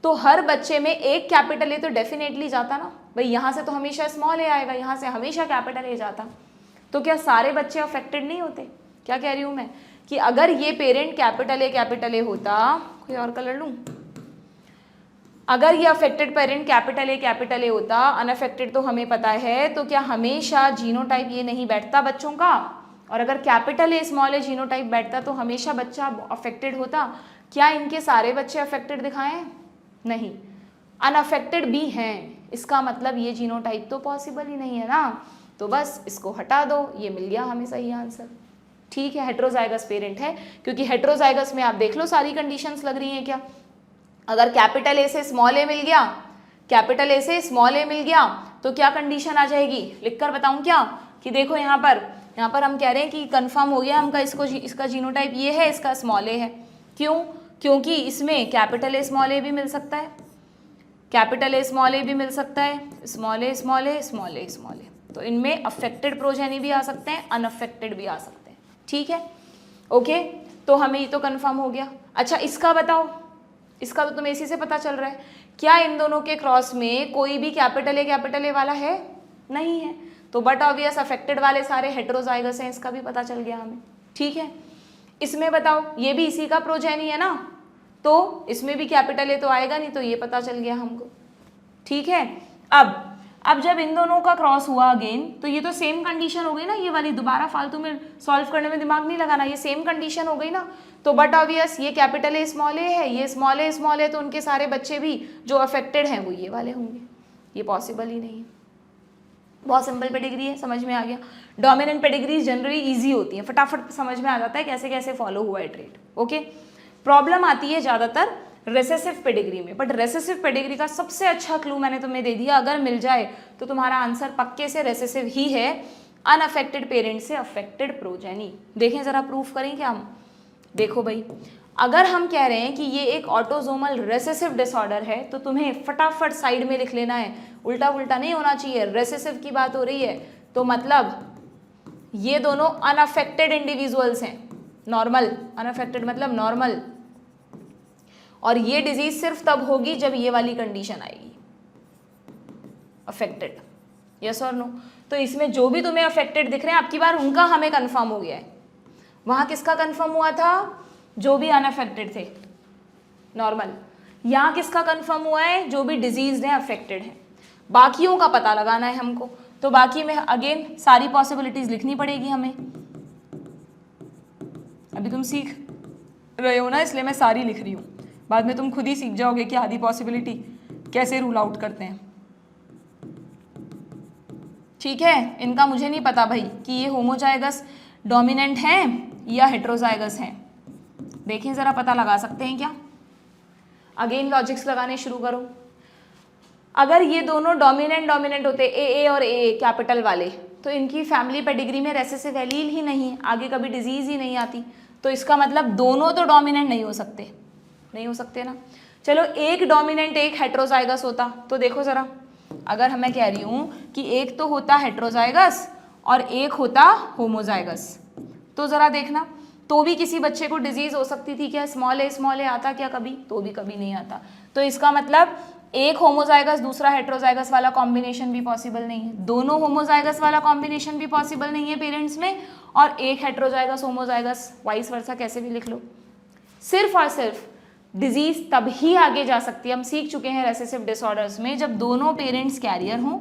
तो हर बच्चे में एक कैपिटल ए तो डेफिनेटली जाता ना भाई। यहाँ से तो हमेशा स्मॉल ए आएगा, यहाँ से हमेशा कैपिटल ए जाता, तो क्या सारे बच्चे अफेक्टेड नहीं होते? क्या कह रही हूँ मैं कि अगर ये पेरेंट कैपिटल ए होता, कोई और कलर लूँ, अगर ये अफेक्टेड पेरेंट कैपिटल ए होता, अनअफेक्टेड तो हमें पता है, तो क्या हमेशा जीनोटाइप ये नहीं बैठता बच्चों का? और अगर capital A small a genotype बैठता तो हमेशा बच्चा अफेक्टेड होता। क्या इनके सारे बच्चे अफेक्टेड दिखाएं? नहीं, अनअफेक्टेड भी हैं, इसका मतलब ये जीनोटाइप तो पॉसिबल ही नहीं है ना। तो बस इसको हटा दो, ये मिल गया हमें सही आंसर, ठीक है। हेटेरोजाइगस पेरेंट है, क्योंकि हेटेरोजाइगस में आप देख लो सारी कंडीशंस लग रही हैं क्या। अगर कैपिटल ए से स्मॉल ए मिल गया, कैपिटल ए से स्मॉल ए मिल गया, तो क्या कंडीशन आ जाएगी, लिखकर बताऊं क्या, कि देखो यहाँ पर हम कह रहे हैं कि कंफर्म हो गया हमका, इसका जीनोटाइप ये है, इसका स्मॉल ए है। क्यों? क्योंकि इसमें कैपिटल ए स्मॉल ए भी मिल सकता है, कैपिटल ए स्मॉल ए भी मिल सकता है, स्मॉल ए स्मॉल ए स्मॉल ए स्मॉल ए। तो इनमें अफेक्टेड प्रोजेनी भी आ सकते हैं, अनअफेक्टेड भी आ सकते हैं, ठीक है। ओके, तो हमें ये तो कंफर्म हो गया। अच्छा, इसका बताओ, इसका तो तुम्हें इसी से पता चल रहा है। क्या इन दोनों के क्रॉस में कोई भी कैपिटल ए वाला है? नहीं है, तो बट ऑब्वियस अफेक्टेड वाले सारे हेटेरोजाइगस हैं, इसका भी पता चल गया हमें, ठीक है। इसमें बताओ, ये भी इसी का प्रोजेनी है ना, तो इसमें भी कैपिटल ए तो आएगा नहीं, तो ये पता चल गया हमको, ठीक है। अब जब इन दोनों का क्रॉस हुआ अगेन, तो ये तो सेम कंडीशन हो गई ना, ये वाली दोबारा फालतू में सॉल्व करने में दिमाग नहीं लगाना, ये सेम कंडीशन हो गई ना। तो बट ऑब्वियस ये कैपिटल ए स्मॉल ए है, ये स्मॉल ए, तो उनके सारे बच्चे भी जो अफेक्टेड हैं वो ये वाले होंगे, ये पॉसिबल ही नहीं है। बहुत सिंपल पेडिग्री है, समझ में आ गया। डोमिनेंट पेडिग्री जनरली इजी होती है, फटाफट समझ में आ जाता है कैसे कैसे फॉलो हुआ है ट्रेट। ओके, प्रॉब्लम आती है ज़्यादातर रेसेसिव पेडिग्री में, बट रेसेसिव पेडिग्री का सबसे अच्छा क्लू मैंने तुम्हें दे दिया, अगर मिल जाए तो तुम्हारा आंसर पक्के से रेसेसिव ही है, अनअफेक्टेड पेरेंट से अफेक्टेड प्रोजेनी। देखें जरा, प्रूफ करें क्या हम? देखो भाई, अगर हम कह रहे हैं कि ये एक ऑटोजोमल रेसेसिव डिसऑर्डर है, तो तुम्हें फटाफट साइड में लिख लेना है, उल्टा उल्टा नहीं होना चाहिए। रेसेसिव की बात हो रही है तो मतलब ये दोनों अनअफेक्टेड इंडिविजुअल्स हैं, नॉर्मल, अनअफेक्टेड मतलब नॉर्मल, और ये डिजीज सिर्फ तब होगी जब ये वाली कंडीशन आएगी, अफेक्टेड, यस और नो। तो इसमें जो भी तुम्हें अफेक्टेड दिख रहे हैं, आपकी बार उनका हमें कंफर्म हो गया है। वहां किसका कंफर्म हुआ था? जो भी अनअफेक्टेड थे, नॉर्मल। यहाँ किसका कंफर्म हुआ है? जो भी डिजीज है, अफेक्टेड है। बाकियों का पता लगाना है हमको, तो बाकी में अगेन सारी पॉसिबिलिटीज लिखनी पड़ेगी हमें। अभी तुम सीख रहे हो ना, इसलिए मैं सारी लिख रही हूँ, बाद में तुम खुद ही सीख जाओगे कि आधी पॉसिबिलिटी कैसे रूल आउट करते हैं, ठीक है। इनका मुझे नहीं पता भाई कि ये होमोजाइगस डोमिनेंट हैं या हेटेरोजाइगस हैं, देखें जरा, पता लगा सकते हैं क्या? अगेन लॉजिक्स लगाने शुरू करो। अगर ये दोनों डोमिनेंट होते, ए और ए कैपिटल वाले, तो इनकी फैमिली पेडिग्री में रेसेसिव एलील ही नहीं है, आगे कभी डिजीज़ ही नहीं आती, तो इसका मतलब दोनों तो डोमिनेंट नहीं हो सकते, नहीं हो सकते ना। चलो एक डोमिनेंट एक हेट्रोजाइगस होता, तो देखो ज़रा, अगर मैं कह रही हूँ कि एक तो होता हेट्रोजाइगस और एक होता होमोजाइगस, तो ज़रा देखना, तो भी किसी बच्चे को डिजीज़ हो सकती थी क्या? स्मॉल ए आता क्या कभी? तो भी कभी नहीं आता। तो इसका मतलब एक होमोजाइगस दूसरा हेट्रोजाइगस वाला कॉम्बिनेशन भी पॉसिबल नहीं है, दोनों होमोजाइगस वाला कॉम्बिनेशन भी पॉसिबल नहीं है पेरेंट्स में, और एक हेट्रोजाइगस होमोजाइगस वाइस वर्सा कैसे भी लिख लो। सिर्फ और सिर्फ डिजीज तब ही आगे जा सकती है, हम सीख चुके हैं रेसेसिव डिसऑर्डर्स में, जब दोनों पेरेंट्स कैरियर हों,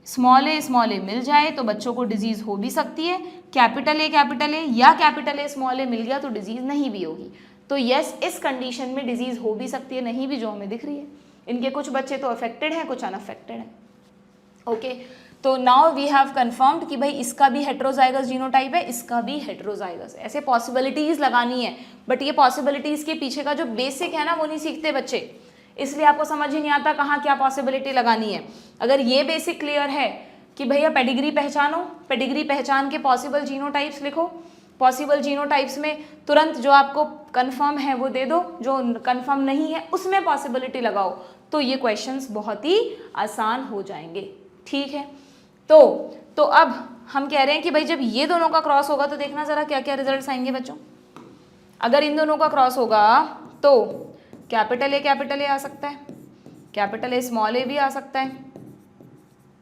स्मॉल ए मिल जाए तो बच्चों को डिजीज हो भी सकती है, कैपिटल ए या कैपिटल ए स्मॉल ए मिल गया तो डिजीज नहीं भी होगी। तो यस, इस कंडीशन में डिजीज हो भी सकती है, नहीं भी, जो हमें दिख रही है। इनके कुछ बच्चे तो अफेक्टेड हैं, कुछ अनअफेक्टेड हैं। ओके, तो नाउ वी हैव कंफर्म्ड कि भाई इसका भी हेट्रोजाइगस जीनोटाइप है, इसका भी हेट्रोजाइगस। ऐसे पॉसिबिलिटीज लगानी है, बट ये पॉसिबिलिटीज के पीछे का जो बेसिक है ना वो नहीं सीखते बच्चे, इसलिए आपको समझ ही नहीं आता कहाँ क्या पॉसिबिलिटी लगानी है। अगर ये बेसिक क्लियर है कि भैया पेडिग्री पहचानो, पेडिग्री पहचान के पॉसिबल जीनोटाइप्स लिखो, पॉसिबल जीनोटाइप्स में तुरंत जो आपको कंफर्म है वो दे दो, जो कंफर्म नहीं है उसमें पॉसिबिलिटी लगाओ, तो ये क्वेश्चंस बहुत ही आसान हो जाएंगे। ठीक है, तो अब हम कह रहे हैं कि भाई जब ये दोनों का क्रॉस होगा तो देखना जरा क्या क्या रिजल्ट्स आएंगे बच्चों। अगर इन दोनों का क्रॉस होगा तो कैपिटल ए आ सकता है, कैपिटल ए स्मॉल ए भी आ सकता है,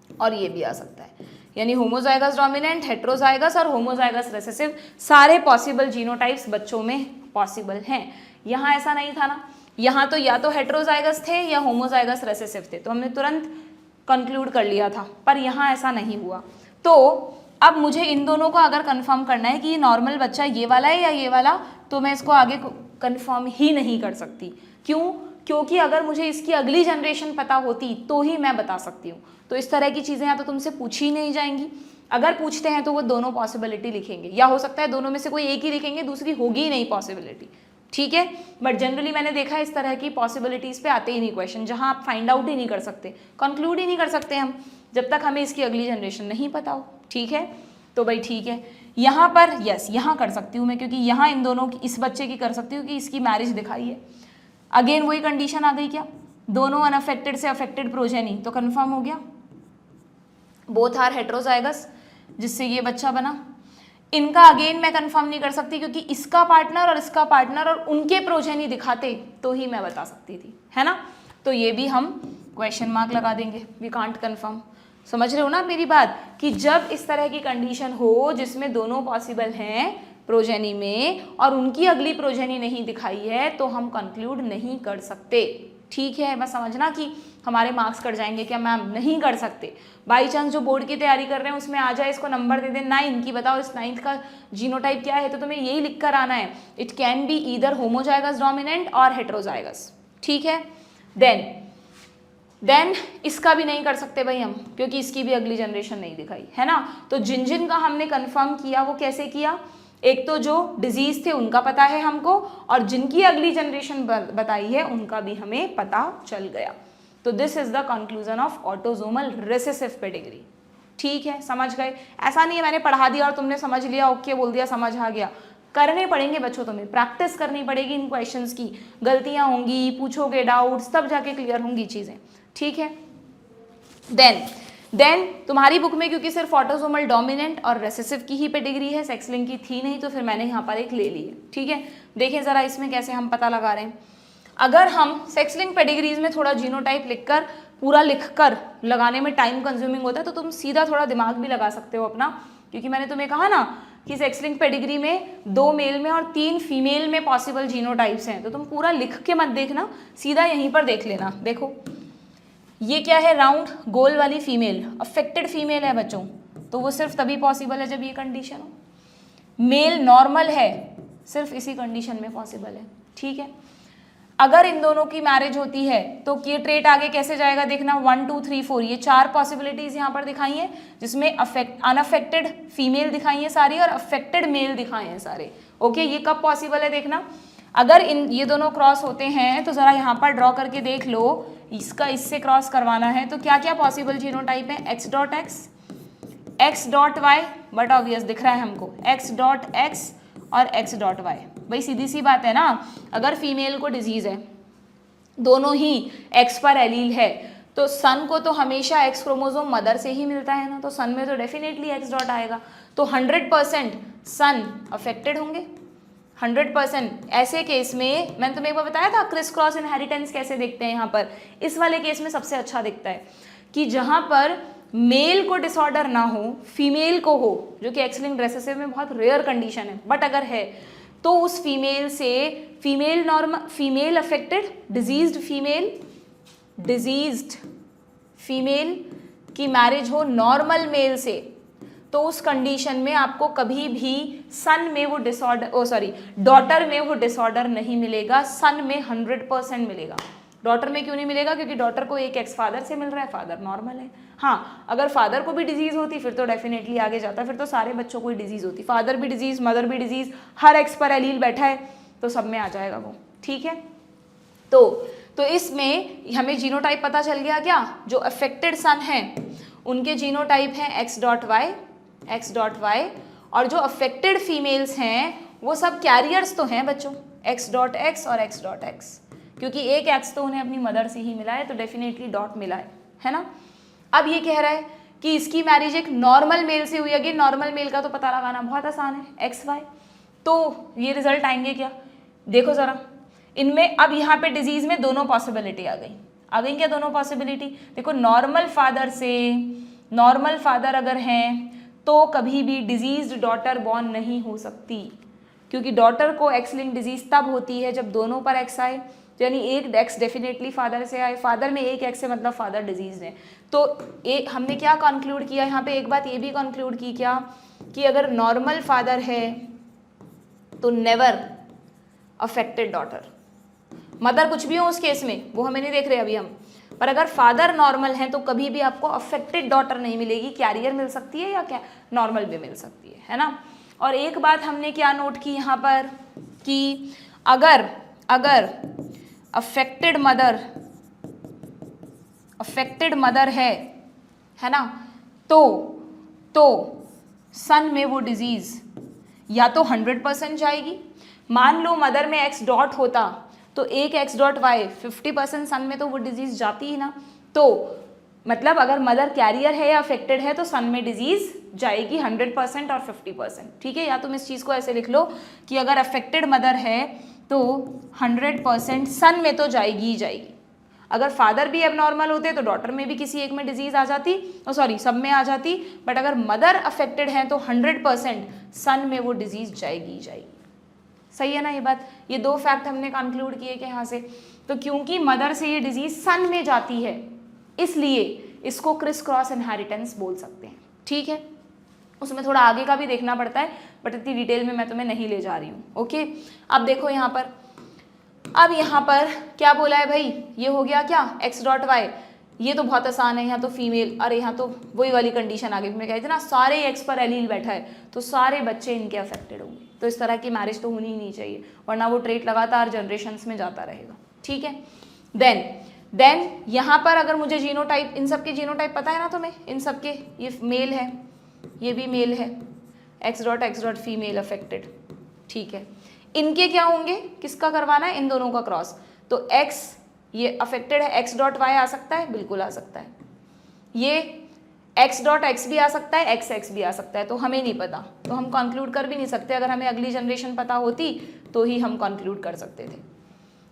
और ये भी आ सकता है, यानी होमोजाइगस डोमिनेंट, हेट्रोजाइगस और होमोजाइगस रेसेसिव, सारे पॉसिबल जीनोटाइप्स बच्चों में पॉसिबल हैं। यहाँ ऐसा नहीं था ना, यहाँ तो या तो हेट्रोजाइगस थे या होमोजाइगस रेसेसिव थे, तो हमने तुरंत कंक्लूड कर लिया था, पर यहाँ ऐसा नहीं हुआ। तो अब मुझे इन दोनों को अगर कंफर्म करना है कि ये नॉर्मल बच्चा ये वाला है या ये वाला, तो मैं इसको आगे कंफर्म ही नहीं कर सकती। क्यों? क्योंकि अगर मुझे इसकी अगली जनरेशन पता होती तो ही मैं बता सकती हूँ। तो इस तरह की चीज़ें या तो तुमसे पूछी नहीं जाएंगी, अगर पूछते हैं तो वो दोनों पॉसिबिलिटी लिखेंगे, या हो सकता है दोनों में से कोई एक ही लिखेंगे, दूसरी होगी ही नहीं पॉसिबिलिटी। ठीक है, बट जनरली मैंने देखा है इस तरह की पॉसिबिलिटीज़ पे आते ही नहीं क्वेश्चन, जहाँ आप फाइंड आउट ही नहीं कर सकते, कंक्लूड ही नहीं कर सकते हम, जब तक हमें इसकी अगली जनरेशन नहीं पता हो। ठीक है, तो भाई ठीक है, यहाँ पर यस, यहाँ कर सकती हूँ मैं, क्योंकि यहाँ इन दोनों की, इस बच्चे की कर सकती हूँ कि इसकी मैरिज दिखाई है। अगेन वही कंडीशन आ गई क्या, दोनों अनअफेक्टेड से अफेक्टेड प्रोजेनी, तो कंफर्म हो गया, बोथ आर हेट्रोजाइगस, जिससे ये बच्चा बना। इनका अगेन मैं कंफर्म नहीं कर सकती, क्योंकि इसका पार्टनर और इसका पार्टनर और उनके प्रोजेनी दिखाते तो ही मैं बता सकती थी, है ना। तो ये भी हम क्वेश्चन मार्क लगा देंगे, वी कांट कंफर्म। समझ रहे हो ना मेरी बात, कि जब इस तरह की कंडीशन हो जिसमें दोनों पॉसिबल हैं प्रोजेनी में और उनकी अगली प्रोजेनी नहीं दिखाई है, तो हम कंक्लूड नहीं कर सकते। ठीक है, बस समझना कि हमारे मार्क्स कट जाएंगे क्या मैम, नहीं कर सकते। बाई चांस जो बोर्ड की तैयारी कर रहे हैं उसमें आ जाए, इसको नंबर दे दें 9 की, बताओ इस 9th का जीनोटाइप क्या है, तो तुम्हें यही लिख कर आना है, it can be either homozygous dominant और हेट्रोजाइगस। ठीक है, देन इसका भी नहीं कर सकते भाई हम, क्योंकि इसकी भी अगली जनरेशन नहीं दिखाई, है ना। तो जिन जिन का हमने कंफर्म किया वो कैसे किया, एक तो जो डिजीज थे उनका पता है हमको, और जिनकी अगली जनरेशन बताई है उनका भी हमें पता चल गया। तो this is the conclusion of autosomal recessive pedigree. ठीक है, समझ गए। ऐसा नहीं है मैंने पढ़ा दिया और तुमने समझ लिया, ओके बोल दिया, समझ आ गया। करने पड़ेंगे बच्चों, तुम्हें प्रैक्टिस करनी पड़ेगी इन क्वेश्चंस की, गलतियां होंगी, पूछोगे डाउट्स, तब जाके क्लियर होंगी चीज़ें। ठीक है, देन तुम्हारी बुक में क्योंकि सिर्फ ऑटोसोमल डोमिनेंट और रेसेसिव की ही पेडिग्री है, सेक्स लिंक की थी नहीं, तो फिर मैंने यहाँ पर एक ले ली है। ठीक है, देखें ज़रा इसमें कैसे हम पता लगा रहे हैं। अगर हम सेक्स लिंक पेडिग्रीज में थोड़ा जीनोटाइप लिखकर, पूरा लिखकर लगाने में टाइम कंज्यूमिंग होता है, तो तुम सीधा थोड़ा दिमाग भी लगा सकते हो अपना, क्योंकि मैंने तुम्हें कहा ना कि सेक्स लिंक पेडिग्री में 2 मेल में और 3 फीमेल में पॉसिबल जीनोटाइप्स हैं, तो तुम पूरा लिख के मत देखना, सीधा यहीं पर देख लेना। देखो ये क्या है, राउंड गोल वाली फीमेल, अफेक्टेड फीमेल है बच्चों, तो वो सिर्फ तभी पॉसिबल है जब ये कंडीशन हो। मेल नॉर्मल है, सिर्फ इसी कंडीशन में पॉसिबल है। ठीक है, अगर इन दोनों की मैरिज होती है तो ये ट्रेट आगे कैसे जाएगा, देखना 1 2 3 4, ये 4 पॉसिबिलिटीज यहाँ पर दिखाई हैं, जिसमें अनअफेक्टेड फीमेल दिखाई है सारी और अफेक्टेड मेल दिखाए हैं सारे। ओके, ये कब पॉसिबल है देखना, अगर ये दोनों क्रॉस होते हैं तो जरा यहाँ पर ड्रॉ करके देख लो, इसका इससे क्रॉस करवाना है तो क्या क्या पॉसिबल जीनोटाइप है, X.X, X dot Y, but obvious दिख रहा है हमको, एक्स डॉट एक्स और एक्स डॉट वाई। भाई सीधी सी बात है ना, अगर फीमेल को डिजीज है, दोनों ही एक्स पर एलील है, तो सन को तो हमेशा एक्स क्रोमोसोम मदर से ही मिलता है ना, तो सन में तो डेफिनेटली एक्स डॉट आएगा। तो 100% सन अफेक्टेड होंगे, 100%। ऐसे केस में मैंने तुम्हें एक बार बताया था क्रिस क्रॉस इनहेरिटेंस कैसे देखते हैं यहाँ पर, इस वाले केस में सबसे अच्छा दिखता है कि जहाँ पर मेल को डिसऑर्डर ना हो, फीमेल को हो, जो कि एक्स लिंक्ड रिसेसिव में बहुत रेयर कंडीशन है, बट अगर है तो उस फीमेल से female normal, female affected, diseased female की मैरिज हो नॉर्मल मेल से, तो उस कंडीशन में आपको कभी भी सन में वो डिसऑर्डर, डॉटर में वो डिसऑर्डर नहीं मिलेगा, सन में 100% मिलेगा। डॉटर में क्यों नहीं मिलेगा? क्योंकि डॉटर को एक एक्स फादर से मिल रहा है, फादर नॉर्मल है। हाँ, अगर फादर को भी डिजीज होती फिर तो डेफिनेटली आगे जाता, फिर तो सारे बच्चों को ही डिजीज होती, फादर भी डिजीज, मदर भी डिजीज, हर एक्स पर एलील बैठा है तो सब में आ जाएगा वो, ठीक है। तो इसमें हमें जीनोटाइप पता चल गया क्या, जो अफेक्टेड सन है उनके जीनोटाइप हैं एक्स डॉट वाई, और जो अफेक्टेड फीमेल्स हैं वो सब कैरियर्स तो हैं बच्चों, एक्स डॉट एक्स और एक्स डॉट एक्स, क्योंकि एक एक्स तो उन्हें अपनी मदर से ही मिला है, तो डेफिनेटली डॉट मिला है ना। अब ये कह रहा है कि इसकी मैरिज एक नॉर्मल मेल से हुई। अगेन नॉर्मल मेल का तो पता लगाना बहुत आसान है, एक्स वाई। तो ये रिजल्ट आएंगे क्या, देखो ज़रा इनमें। अब यहाँ पे डिजीज में दोनों पॉसिबिलिटी आ गई क्या, दोनों पॉसिबिलिटी। देखो नॉर्मल फादर अगर हैं तो कभी भी डिजीज्ड डॉटर बॉर्न नहीं हो सकती, क्योंकि डॉटर को एक्स लिंक्ड डिजीज तब होती है जब दोनों पर एक्स आए, यानी एक एक्स डेफिनेटली फादर से आए, फादर में एक एक्स है मतलब फादर डिजीज है। तो एक हमने क्या कंक्लूड किया यहाँ पे, एक बात ये भी कंक्लूड की क्या कि अगर नॉर्मल फादर है तो नेवर अफेक्टेड डॉटर, मदर कुछ भी हो उस केस में वो हमें नहीं देख रहे अभी हम, पर अगर फादर नॉर्मल है तो कभी भी आपको अफेक्टेड डॉटर नहीं मिलेगी, कैरियर मिल सकती है या क्या नॉर्मल भी मिल सकती है ना। और एक बात हमने क्या नोट की यहाँ पर कि अगर अफेक्टेड मदर है ना, तो सन में वो डिजीज या तो 100% जाएगी। मान लो मदर में एक्स डॉट होता तो एक एक्स डॉट वाई 50% सन में तो वो डिजीज जाती ही ना। तो मतलब अगर मदर कैरियर है या अफेक्टेड है तो सन में डिजीज जाएगी 100% और 50%, ठीक है। या तुम इस चीज़ को ऐसे लिख लो कि अगर अफेक्टेड मदर है तो 100% सन में तो जाएगी ही जाएगी। अगर फादर भी एबनॉर्मल होते तो डॉटर में भी किसी एक में डिजीज आ जाती, सब में आ जाती, बट अगर मदर अफेक्टेड है तो 100% सन में वो डिजीज जाएगी ही जाएगी। सही है ना ये बात। ये दो फैक्ट हमने कंक्लूड किए कि यहाँ से, तो क्योंकि मदर से ये डिजीज सन में जाती है इसलिए इसको क्रिस क्रॉस इनहेरिटेंस बोल सकते हैं, ठीक है। उसमें थोड़ा आगे का भी देखना पड़ता है बट इतनी डिटेल में मैं तुम्हें नहीं ले जा रही हूँ, ओके। अब देखो यहाँ पर, अब यहाँ पर क्या बोला है भाई, ये हो गया क्या एक्स डॉट वाई, ये तो बहुत आसान है। यहाँ तो फीमेल, अरे यहाँ तो वही वाली कंडीशन आ गई, मैं कहती थी ना सारे एक्स पर एलील बैठा है तो सारे बच्चे इनके अफेक्टेड होंगे, तो इस तरह की मैरिज तो होनी ही नहीं चाहिए, वरना वो ट्रेट लगातार जनरेशन्स में जाता रहेगा, ठीक है। देन यहाँ पर अगर मुझे जीनोटाइप, इन सब के जीनोटाइप पता है ना तुम्हें, इन सब के, ये मेल है, ये भी मेल है, एक्स डॉट फीमेल अफेक्टेड, ठीक है। इनके क्या होंगे, किसका करवाना है, इन दोनों का क्रॉस, तो एक्स ये अफेक्टेड है, एक्स डॉट वाई आ सकता है, बिल्कुल आ सकता है, ये एक्स डॉट एक्स भी आ सकता है, एक्स एक्स भी आ सकता है, तो हमें नहीं पता तो हम कंक्लूड कर भी नहीं सकते। अगर हमें अगली जनरेशन पता होती तो ही हम कंक्लूड कर सकते थे।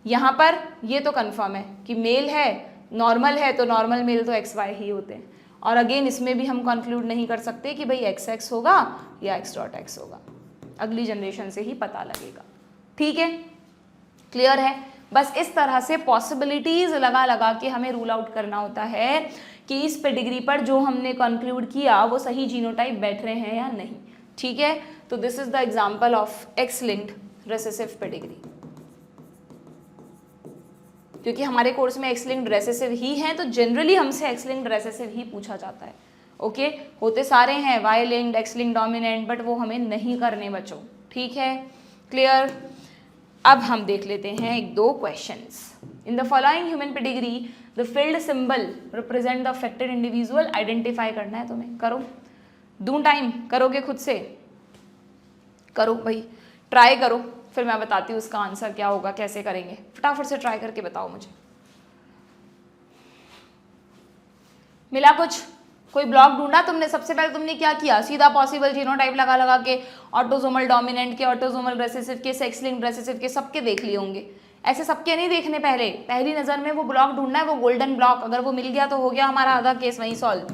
यहाँ पर ये तो कंफर्म है कि मेल है, नॉर्मल है, तो नॉर्मल मेल तो एक्स वाई ही होते हैं, और अगेन इसमें भी हम कंक्लूड नहीं कर सकते कि भाई एक्स एक्स होगा या एक्स डॉट एक्स होगा, अगली जनरेशन से ही पता लगेगा, ठीक है, क्लियर है। बस इस तरह से पॉसिबिलिटीज लगा के हमें रूल आउट करना होता है कि इस पेडिग्री पर जो हमने कंक्लूड किया वो सही जीनोटाइप बैठ रहे हैं या नहीं, ठीक है। तो this is the example of x linked recessive pedigree. क्योंकि हमारे कोर्स में एक्स लिंक्ड रेसेसिव ही हैं तो जनरली हमसे एक्स लिंक्ड रेसेसिव ही पूछा जाता है, ओके। होते सारे हैं Y linked, X linked dominant, but वो हमें नहीं करने बच्चों, ठीक है, क्लियर। अब हम देख लेते हैं एक दो questions. In the following human pedigree the field symbol represent the affected individual, identify करना है तुम्हें, करो। दूं टाइम, करोगे खुद से? करो भाई, ट्राई करो, फिर मैं बताती हूँ उसका आंसर क्या होगा, कैसे करेंगे। फटाफट से ट्राई करके बताओ मुझे। मिला कुछ? कोई ब्लॉक ढूंढा तुमने? सबसे पहले तुमने क्या किया, सीधा पॉसिबल जीनोटाइप लगा लगा के ऑटोसोमल डोमिनेंट के, ऑटोसोमल रिसेसिव के, सेक्स लिंक्ड रिसेसिव के सबके देख लिए होंगे। ऐसे सबके नहीं देखने, पहली नज़र में वो ब्लॉक ढूंढना है, वो गोल्डन ब्लॉक। अगर वो मिल गया तो हो गया हमारा आधा केस वहीं सॉल्व।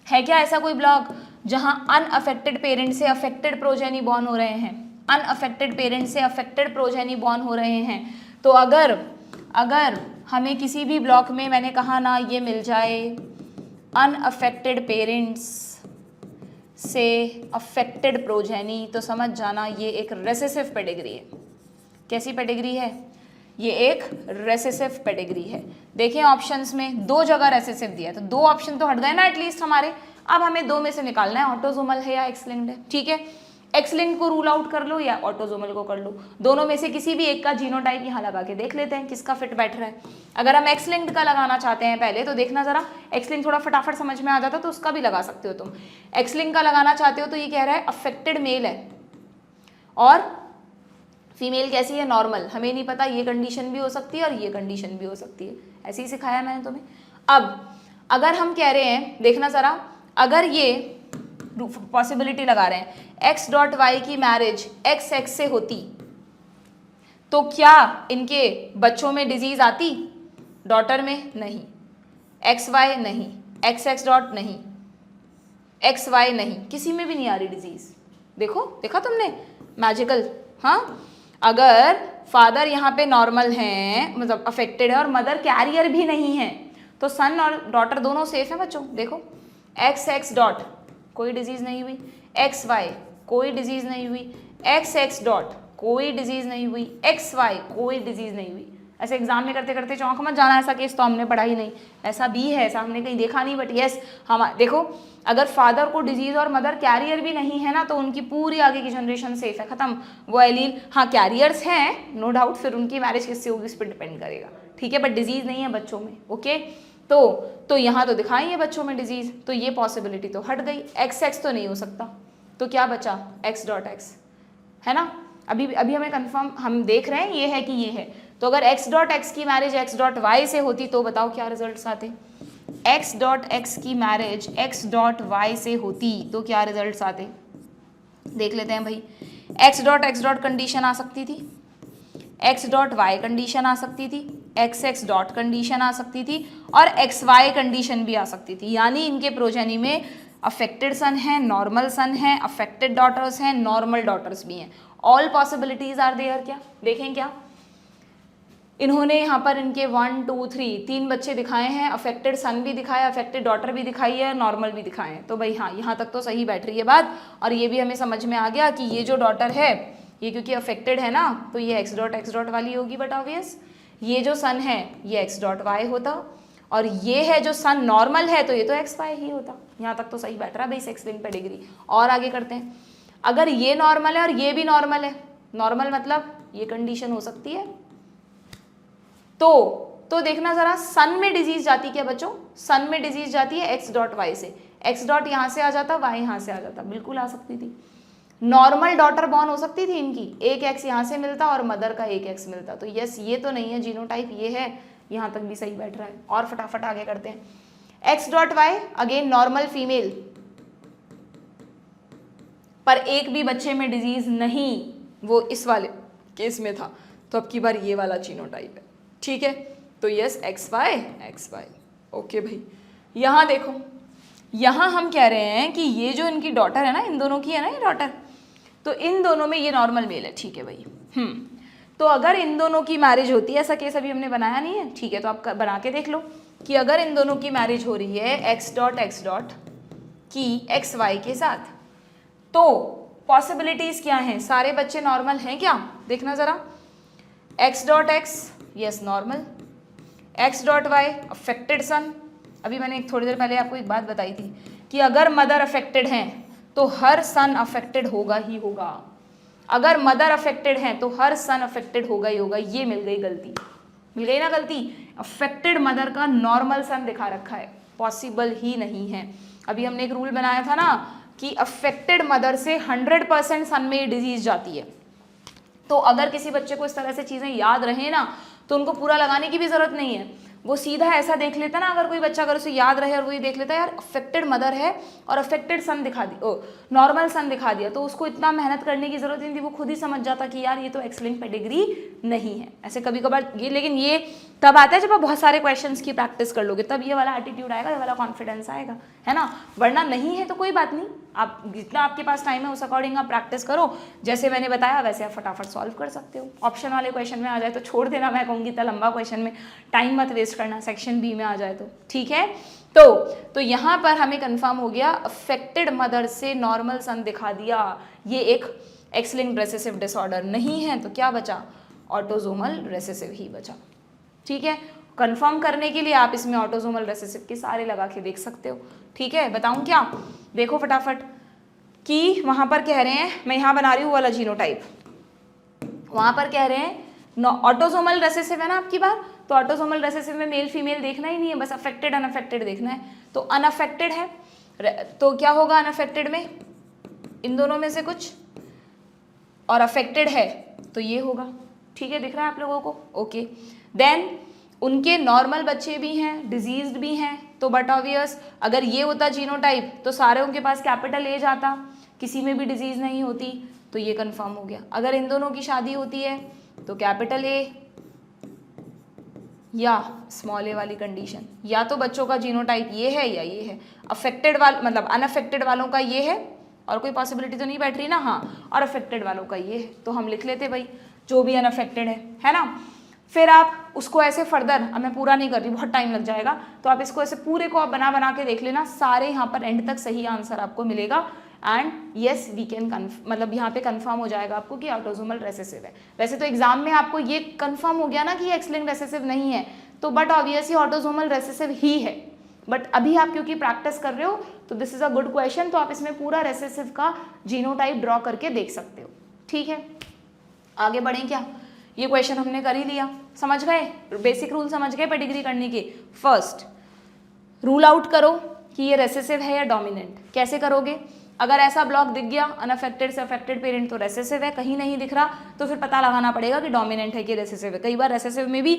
है क्या ऐसा कोई ब्लॉक जहां अनअफेक्टेड पेरेंट से अफेक्टेड प्रोजेनी बॉर्न हो रहे हैं? अनअफेक्टेड पेरेंट से अफेक्टेड प्रोजेनी बॉर्न हो रहे हैं। तो अगर हमें किसी भी ब्लॉक में, मैंने कहा ना, ये मिल जाए अनअफेक्टेड पेरेंट्स से अफेक्टेड प्रोजेनी, तो समझ जाना ये एक रेसेसिव पेडिग्री है। कैसी पेडिग्री है? ये एक रेसेसिव पेडिग्री है। देखें ऑप्शंस में 2 जगह रेसेसिव दिया है, तो 2 ऑप्शन तो हट गए ना एटलीस्ट हमारे। अब हमें 2 में से निकालना है ऑटोसोमल है या एक्स लिंक्ड है। ठीक है, एक्स लिंक्ड को रूल आउट कर लो या ऑटोसोमल को कर लो, दोनों में से किसी भी एक का जीनोटाइप यहाँ लगा के देख लेते हैं किसका फिट बैठ रहा है। अगर हम एक्स लिंक्ड का लगाना चाहते हैं पहले, तो देखना जरा, एक्स लिंक थोड़ा फटाफट समझ में आ जाता तो उसका भी लगा सकते हो तुम। एक्स लिंक का लगाना चाहते हो तो ये कह रहा है अफेक्टेड मेल है और फीमेल कैसी है, नॉर्मल। हमें नहीं पता, ये कंडीशन भी हो सकती है और ये कंडीशन भी हो सकती है, ऐसे ही सिखाया मैंने तुम्हें। अब अगर हम कह रहे हैं, देखना ज़रा, अगर ये पॉसिबिलिटी लगा रहे हैं एक्स डॉट वाई की मैरिज एक्स एक्स से होती तो क्या इनके बच्चों में डिजीज आती? डॉटर में नहीं, एक्स वाई नहीं, एक्स एक्स डॉट नहीं, एक्स वाई नहीं, किसी में भी नहीं आ रही डिजीज। देखो, देखा तुमने, मैजिकल। हाँ, अगर फादर यहाँ पे नॉर्मल हैं, मतलब अफेक्टेड है, और मदर कैरियर भी नहीं है, तो सन और डॉटर दोनों सेफ है बच्चों। देखो, एक्स एक्स डॉट कोई डिजीज नहीं हुई, एक्स वाई कोई डिजीज नहीं हुई, एक्स एक्स डॉट कोई डिजीज नहीं हुई, एक्स वाई कोई डिजीज नहीं हुई। ऐसे एग्जाम में करते करते चौंक मत जाना, ऐसा केस तो हमने पढ़ा ही नहीं, ऐसा भी है, ऐसा हमने कहीं देखा नहीं, बट यस हम देखो, अगर फादर को डिजीज और मदर कैरियर भी नहीं है ना, तो उनकी पूरी आगे की जनरेशन सेफ है, खत्म। वो एलील, हाँ कैरियर्स हैं नो डाउट, फिर उनकी मैरिज किससे होगी इस पर डिपेंड करेगा, ठीक है, बट डिजीज नहीं है बच्चों में। ओके, तो यहाँ तो दिखाई है बच्चों में डिजीज, तो ये पॉसिबिलिटी तो हट गई। एक्स एक्स तो नहीं हो सकता, तो क्या बचा, एक्स डॉट एक्स, है ना। अभी हमें कंफर्म, हम देख रहे हैं ये है कि ये है, तो अगर एक्स डॉट एक्स की मैरिज एक्स डॉट वाई से होती तो बताओ क्या रिजल्ट्स आते। एक्स डॉट एक्स की मैरिज एक्स डॉट वाई से होती तो क्या रिजल्ट्स आते, देख लेते हैं भाई। एक्स डॉट कंडीशन आ सकती थी, एक्स डॉट वाई कंडीशन आ सकती थी, एक्स एक्स डॉट कंडीशन आ सकती थी, और एक्स वाई कंडीशन भी आ सकती थी। यानी इनके प्रोजेनी में अफेक्टेड सन है, नॉर्मल सन है, अफेक्टेड डॉटर्स हैं, नॉर्मल डॉटर्स भी हैं। All possibilities are there. क्या देखें, क्या इन्होंने यहाँ पर इनके 1 2 3 3 बच्चे दिखाए हैं, अफेक्टेड सन भी दिखाया, अफेक्टेड डॉटर भी दिखाई है, नॉर्मल भी दिखाए हैं। तो भाई हाँ, यहाँ तक तो सही बैठ रही है बात, और ये भी हमें समझ में आ गया कि ये जो डॉटर है ये क्योंकि अफेक्टेड है ना, तो ये एक्स डॉट वाली होगी, बट ऑब्वियस ये जो सन है ये एक्स डॉट वाई होता, और ये है जो सन नॉर्मल है तो ये तो एक्स वाई ही होता। यहाँ तक तो सही बैठ रहा है भाई, सेक्स लिंक पेडिग्री। और आगे करते हैं, अगर ये नॉर्मल है और ये भी नॉर्मल है, नॉर्मल मतलब ये कंडीशन हो सकती है, तो देखना जरा, सन में डिजीज जाती क्या बच्चों, सन में डिजीज जाती है एक्स डॉट वाई से, एक्स डॉट यहाँ से आ जाता, वाई यहाँ से आ जाता, बिल्कुल आ सकती थी। नॉर्मल डॉटर बॉर्न हो सकती थी इनकी, एक एक्स यहाँ से मिलता और मदर का एक एक्स मिलता, तो यस ये तो नहीं है जीनोटाइप, ये है, यहाँ तक भी सही बैठ रहा है। और फटाफट आगे करते हैं, X dot Y again normal female, पर एक भी बच्चे में डिजीज नहीं, वो इस वाले केस में था, तो अब की बार ये वाला जीनोटाइप है, ठीक है। तो यस एक्स वाई, ओके भाई। यहाँ देखो, यहाँ हम कह रहे हैं कि ये जो इनकी डॉटर है ना, इन दोनों की है ना ये डॉटर, तो इन दोनों में ये नॉर्मल मेल है, ठीक है भाई। तो अगर इन दोनों की मैरिज होती है, ऐसा केस अभी हमने बनाया नहीं है, ठीक है, तो आप बना के देख लो कि अगर इन दोनों की मैरिज हो रही है एक्स डॉट की एक्स वाई के साथ, तो पॉसिबिलिटीज क्या हैं, सारे बच्चे नॉर्मल हैं क्या, देखना जरा। X dot X is normal, X dot Y affected son. अभी मैंने थोड़ी देर पहले आपको एक बात बताई थी कि अगर मदर अफेक्टेड हैं तो हर सन अफेक्टेड होगा ही होगा, अगर मदर अफेक्टेड हैं तो हर सन अफेक्टेड होगा ही होगा। ये मिल गई गलती, मिल गई ना गलती, अफेक्टेड मदर का नॉर्मल सन दिखा रखा है, पॉसिबल ही नहीं है। अभी हमने एक रूल बनाया था ना कि अफेक्टेड मदर से 100% सन में ये डिजीज जाती है। तो अगर किसी बच्चे को इस तरह से चीज़ें याद रहे ना तो उनको पूरा लगाने की भी ज़रूरत नहीं है, वो सीधा ऐसा देख लेता ना, अगर कोई बच्चा अगर उसे याद रहे और वो ये देख लेता है यार अफेक्टेड मदर है और अफेक्टेड सन दिखा दी, नॉर्मल सन दिखा दिया, तो उसको इतना मेहनत करने की ज़रूरत नहीं थी, वो खुद ही समझ जाता कि यार ये तो एक्स-लिंक्ड पेडिग्री नहीं है। ऐसे कभी कभार ये, लेकिन ये तब आता है जब आप बहुत सारे क्वेश्चंस की प्रैक्टिस कर लोगे, तब ये वाला एटीट्यूड आएगा, ये वाला कॉन्फिडेंस आएगा, है ना। वरना नहीं है तो कोई बात नहीं, आप जितना आपके पास टाइम है उस अकॉर्डिंग आप प्रैक्टिस करो, जैसे मैंने बताया वैसे आप फटाफट सॉल्व कर सकते हो। ऑप्शन वाले क्वेश्चन में आ जाए तो छोड़ देना, मैं कहूँगी इतना लंबा क्वेश्चन में टाइम मत वेस्ट करना, सेक्शन बी में आ जाए तो ठीक है। तो यहाँ पर हमें कंफर्म हो गया अफेक्टेड मदर से नॉर्मल सन दिखा दिया, ये एक एक्स-लिंक्ड रेसेसिव डिसऑर्डर नहीं है, तो क्या बचा, ऑटोसोमल रेसेसिव ही बचा। ठीक है, कंफर्म करने के लिए आप इसमें ऑटोसोमल रेसेसिव के सारे लगा के देख सकते हो। ठीक है, बताऊं क्या, देखो फटाफट कि वहां पर कह रहे हैं, मैं यहाँ बना रही हूँ वाला जीनोटाइप, वहां पर कह रहे हैं ऑटोसोमल रेसेसिव है ना आपकी बात, तो ऑटोसोमल रेसेसिव में मेल फीमेल देखना ही नहीं है, बस अफेक्टेड अनअफेक्टेड देखना है। तो अनअफेक्टेड है तो क्या होगा अनअफेक्टेड में, इन दोनों में से कुछ, और अफेक्टेड है तो ये होगा। ठीक है, दिख रहा है आप लोगों को, ओके। देन उनके नॉर्मल बच्चे भी हैं, डिजीज्ड भी हैं, तो बट ऑब्वियस अगर ये होता जीनोटाइप तो सारे उनके पास कैपिटल ए जाता, किसी में भी डिजीज नहीं होती, तो ये कंफर्म हो गया। अगर इन दोनों की शादी होती है तो कैपिटल ए या स्मॉल ए वाली कंडीशन, या तो बच्चों का जीनोटाइप ये है या ये है, अफेक्टेड वाल मतलब अनअफेक्टेड वालों का ये है, और कोई पॉसिबिलिटी तो नहीं बैठ रही ना, हाँ, और अफेक्टेड वालों का ये है, तो हम लिख लेते भाई जो भी अनअफेक्टेड है ना। फिर आप उसको ऐसे फर्दर, अब मैं पूरा नहीं कर रही, बहुत टाइम लग जाएगा, तो आप इसको ऐसे पूरे को आप बना बना के देख लेना, सारे यहाँ पर एंड तक सही आंसर आपको मिलेगा, एंड यस वी कैन मतलब यहाँ पे कंफर्म हो जाएगा आपको कि ऑटोसोमल रेसेसिव है। वैसे तो एग्जाम में आपको ये कंफर्म हो गया ना कि एक्स-लिंक्ड रेसेसिव नहीं है, तो बट ऑब्वियसली ऑटोसोमल रेसेसिव ही है, बट अभी आप क्योंकि प्रैक्टिस कर रहे हो तो this is a good question, तो आप इसमें पूरा रेसेसिव का जीनोटाइप ड्रॉ करके देख सकते हो। ठीक है, आगे बढ़ें क्या, ये क्वेश्चन हमने कर ही लिया, समझ गए, बेसिक रूल समझ गए पेडिग्री करने के। फर्स्ट रूल आउट करो कि ये रेसेसिव है या डोमिनेंट, कैसे करोगे, अगर ऐसा ब्लॉक दिख गया अनअफेक्टेड से अफेक्टेड पेरेंट तो रेसेसिव है, कहीं नहीं दिख रहा तो फिर पता लगाना पड़ेगा कि डोमिनेंट है कि रेसेसिव है। कई बार रेसेसिव में भी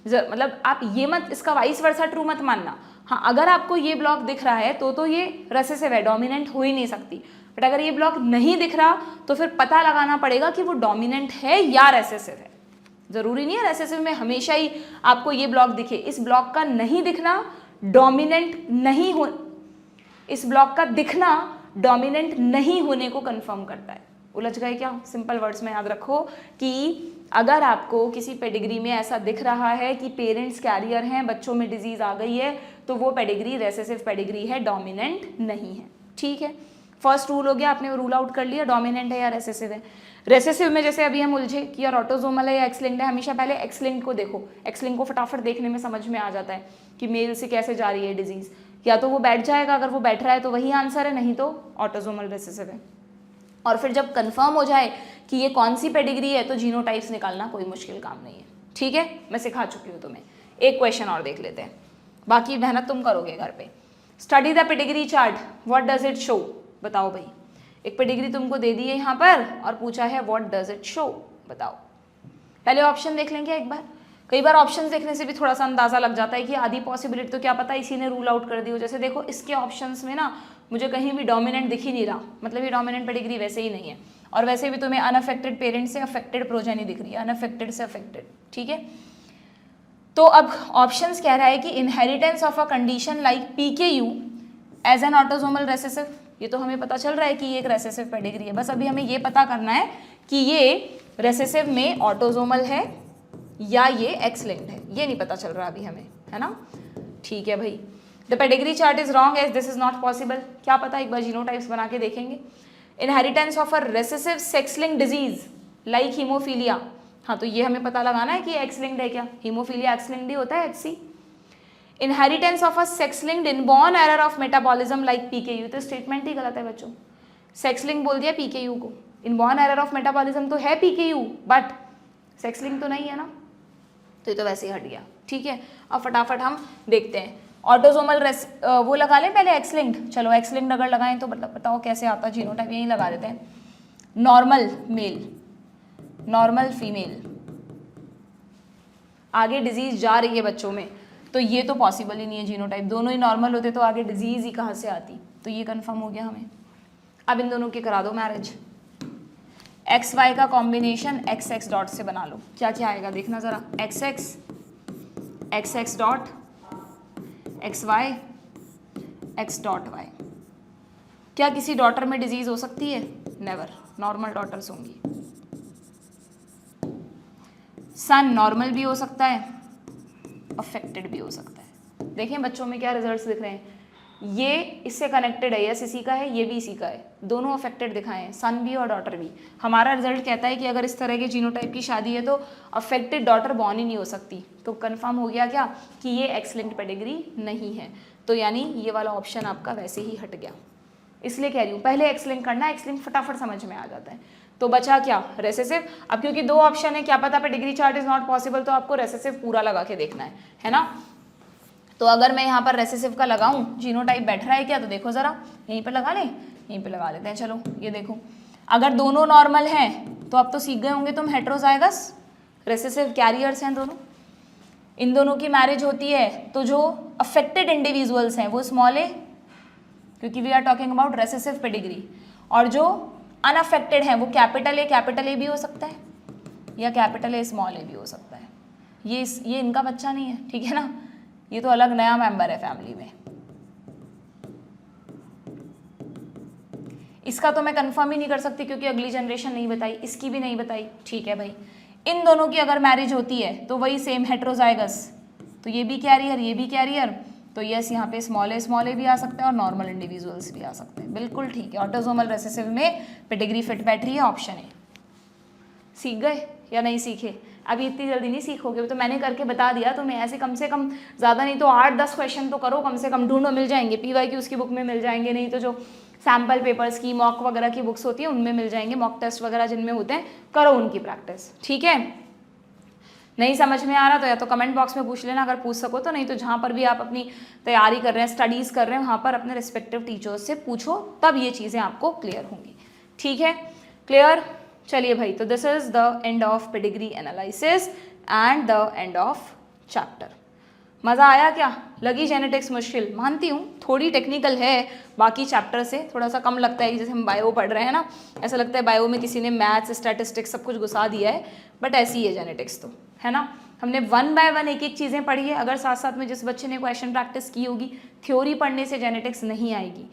मतलब आप ये मत, इसका वाइस वर्सा ट्रू मत मानना, हाँ अगर आपको ये ब्लॉक दिख रहा है तो ये रेसेसिव है, डोमिनेंट हो ही नहीं सकती, बट अगर ये ब्लॉक नहीं दिख रहा तो फिर पता लगाना पड़ेगा कि वो डोमिनेंट है या रेसेसिव है। जरूरी नहीं है रेसेसिव में हमेशा ही आपको ये ब्लॉक दिखे, इस ब्लॉक का नहीं दिखना डोमिनेंट नहीं हो, इस ब्लॉक का दिखना डोमिनेंट नहीं होने को कंफर्म करता है। उलझ गए क्या, सिंपल वर्ड्स में याद रखो कि अगर आपको किसी पेडिग्री में ऐसा दिख रहा है कि पेरेंट्स कैरियर हैं, बच्चों में डिजीज आ गई है, तो वो पेडिग्री रेसेसिव पेडिग्री है, डोमिनेंट नहीं है। ठीक है, फर्स्ट रूल हो गया, आपने रूल आउट कर लिया डोमिनेंट है या रेसेसिव है। रेसेसिव में जैसे अभी हम उलझे कि यार ऑटोसोमल है या एक्स-लिंक्ड है, हमेशा पहले एक्स-लिंक्ड को देखो, एक्स-लिंक्ड को फटाफट देखने में समझ में आ जाता है कि मेल से कैसे जा रही है डिजीज, या तो वो बैठ जाएगा, अगर वो बैठ रहा है तो वही आंसर है, नहीं तो ऑटोसोमल रेसेसिव है। और फिर जब कंफर्म हो जाए कि ये कौन सी पेडिग्री है तो जीनोटाइप्स निकालना कोई मुश्किल काम नहीं है। ठीक है, मैं सिखा चुकी हूँ तुम्हें। एक क्वेश्चन और देख लेते हैं, बाकी मेहनत तुम करोगे घर पे। Study the pedigree chart, what does it show, बताओ भाई। एक पेडिग्री तुमको दे दी है यहाँ पर और पूछा है व्हाट डज इट शो, बताओ। पहले ऑप्शन देख लेंगे एक बार, कई बार ऑप्शंस देखने से भी थोड़ा सा अंदाजा लग जाता है कि आधी पॉसिबिलिटी तो क्या पता इसी ने रूल आउट कर दी हो। जैसे देखो इसके ऑप्शंस में ना मुझे कहीं भी डोमिनेंट दिख ही नहीं रहा, मतलब ये डोमिनेंट पेडिग्री वैसे ही नहीं है, और वैसे भी तुम्हें अनअफेक्टेड पेरेंट से अफेक्टेड प्रोजेनी दिख रही है, अनअफेक्टेड से अफेक्टेड। ठीक है, तो अब ऑप्शंस कह रहा है कि inheritance of a condition like PKU as an autosomal recessive, ये तो हमें पता चल रहा है कि ये एक रेसेसिव पेडिग्री है, बस अभी हमें ये पता करना है कि ये रेसेसिव में ऑटोसोमल है या ये एक्स-लिंक्ड है, ये नहीं पता चल रहा अभी हमें, है ना। ठीक है भाई, the pedigree chart is wrong as this is not possible, क्या पता एक बार जीनोटाइप्स बना के देखेंगे। Inheritance of a recessive sex linked disease like haemophilia, हाँ तो ये हमें पता लगाना है कि एक्स-लिंक्ड है क्या, हीमोफीलिया एक्स-लिंक्ड ही होता है, HC। Inheritance of a sex-linked inborn error of metabolism like PKU, तो स्टेटमेंट ही गलत है बच्चों, सेक्स-लिंक्ड बोल दिया PKU को, इनबॉर्न एरर ऑफ मेटाबॉलिज्म तो है PKU बट सेक्स-लिंक्ड तो नहीं है ना, तो ये तो वैसे ही हट गया। ठीक है, अब फटाफट हम देखते हैं ऑटोसोमल वो लगा लें पहले एक्स लिंक्ड, चलो एक्स लिंक्ड अगर लगाएं तो मतलब बताओ कैसे आता जीनोटाइप, यही लगा देते हैं। नॉर्मल मेल, नॉर्मल फीमेल, आगे डिजीज जा रही है बच्चों में, तो ये तो पॉसिबल ही नहीं है जीनोटाइप, दोनों ही नॉर्मल होते तो आगे डिजीज ही कहाँ से आती, तो ये कंफर्म हो गया हमें। अब इन दोनों की करा दो मैरिज, एक्स वाई का कॉम्बिनेशन एक्स एक्स डॉट से बना लो, क्या क्या आएगा देखना ज़रा, X X, X X dot, X Y, X dot Y. क्या किसी डॉटर में डिजीज हो सकती है? नेवर, नॉर्मल डॉटर्स होंगी। सन नॉर्मल भी हो सकता है, अफेक्टेड भी हो सकता है। देखें बच्चों में क्या रिजल्ट्स दिख रहे हैं, ये इससे कनेक्टेड है, यस इसी का है, ये भी इसी का है, दोनों अफेक्टेड दिखाए हैं, सन भी और डॉटर भी। हमारा रिजल्ट कहता है कि अगर इस तरह के जीनोटाइप की शादी है तो अफेक्टेड डॉटर बॉर्न ही नहीं हो सकती, तो कंफर्म हो गया क्या कि ये एक्स लिंक्ड पेडिग्री नहीं है, तो यानी ये वाला ऑप्शन आपका वैसे ही हट गया। इसलिए कह रही हूँ पहले एक्स लिंक करना, एक्स लिंक फटाफट समझ में आ जाता है। तो बचा क्या, रेसेसिव। अब क्योंकि दो ऑप्शन है, क्या पता pedigree chart is not possible, तो आपको रेसेसिव पूरा लगा के देखना है ना। तो अगर मैं यहाँ पर रेसेसिव का लगाऊं, जीनोटाइप बैठ रहा है क्या, तो देखो ज़रा यहीं पे लगा लें, यहीं पे लगा लेते हैं। चलो ये देखो, अगर दोनों नॉर्मल हैं तो अब तो सीख गए होंगे तुम हेट्रोजाइगस रेसेसिव कैरियर्स हैं दोनों। इन दोनों की मैरिज होती है तो जो अफेक्टेड इंडिविजुअल्स हैं वो स्मॉल ए, क्योंकि we are talking about recessive pedigree, और जो अनअफेक्टेड हैं वो कैपिटल ए भी हो सकता है या कैपिटल ए स्मॉल ए भी हो सकता है। ये इनका बच्चा नहीं है, ठीक है ना, ये तो अलग नया मेंबर है फैमिली में। इसका तो मैं कंफर्म ही नहीं कर सकती क्योंकि अगली जनरेशन नहीं बताई, इसकी भी नहीं बताई, ठीक है भाई। इन दोनों की अगर मैरिज होती है तो वही सेम हेट्रोजाइगस, तो ये भी कैरियर ये भी कैरियर, तो यस यहाँ पे स्मॉल ए भी आ सकते हैं और नॉर्मल इंडिविजुअल्स भी आ सकते हैं, बिल्कुल ठीक है। ऑटोसोमल रेसेसिव में पेडिग्री फिट बैठ रही है, ऑप्शन है। सीख गए या नहीं सीखे? अभी इतनी जल्दी नहीं सीखोगे, तो मैंने करके बता दिया तुम्हें, ऐसे कम से कम ज़्यादा नहीं तो 8-10 क्वेश्चन तो करो कम से कम, ढूंढो मिल जाएंगे, PYQ उसकी बुक में मिल जाएंगे, नहीं तो जो सैम्पल पेपर्स की मॉक वगैरह की बुक्स होती है उनमें मिल जाएंगे, मॉक टेस्ट वगैरह जिनमें होते हैं करो उनकी प्रैक्टिस, ठीक है। नहीं समझ में आ रहा तो या तो कमेंट बॉक्स में पूछ लेना अगर पूछ सको तो, नहीं तो जहाँ पर भी आप अपनी तैयारी कर रहे हैं, स्टडीज़ कर रहे हैं, वहाँ पर अपने रिस्पेक्टिव टीचर्स से पूछो, तब ये चीज़ें आपको क्लियर होंगी, ठीक है। क्लियर, चलिए भाई, तो this is the end of pedigree analysis and the end of chapter. मज़ा आया क्या? लगी जेनेटिक्स मुश्किल? मानती हूँ थोड़ी टेक्निकल है, बाकी चैप्टर से थोड़ा सा कम लगता है, जैसे हम बायो पढ़ रहे हैं ना, ऐसा लगता है बायो में किसी ने मैथ्स स्टैटिस्टिक्स सब कुछ घुसा दिया है, बट ऐसी ही है जेनेटिक्स, तो है ना। हमने 1 बाय 1 एक एक चीज़ें पढ़ी है। अगर साथ साथ में जिस बच्चे ने क्वेश्चन प्रैक्टिस की होगी, थ्योरी पढ़ने से जेनेटिक्स नहीं आएगी,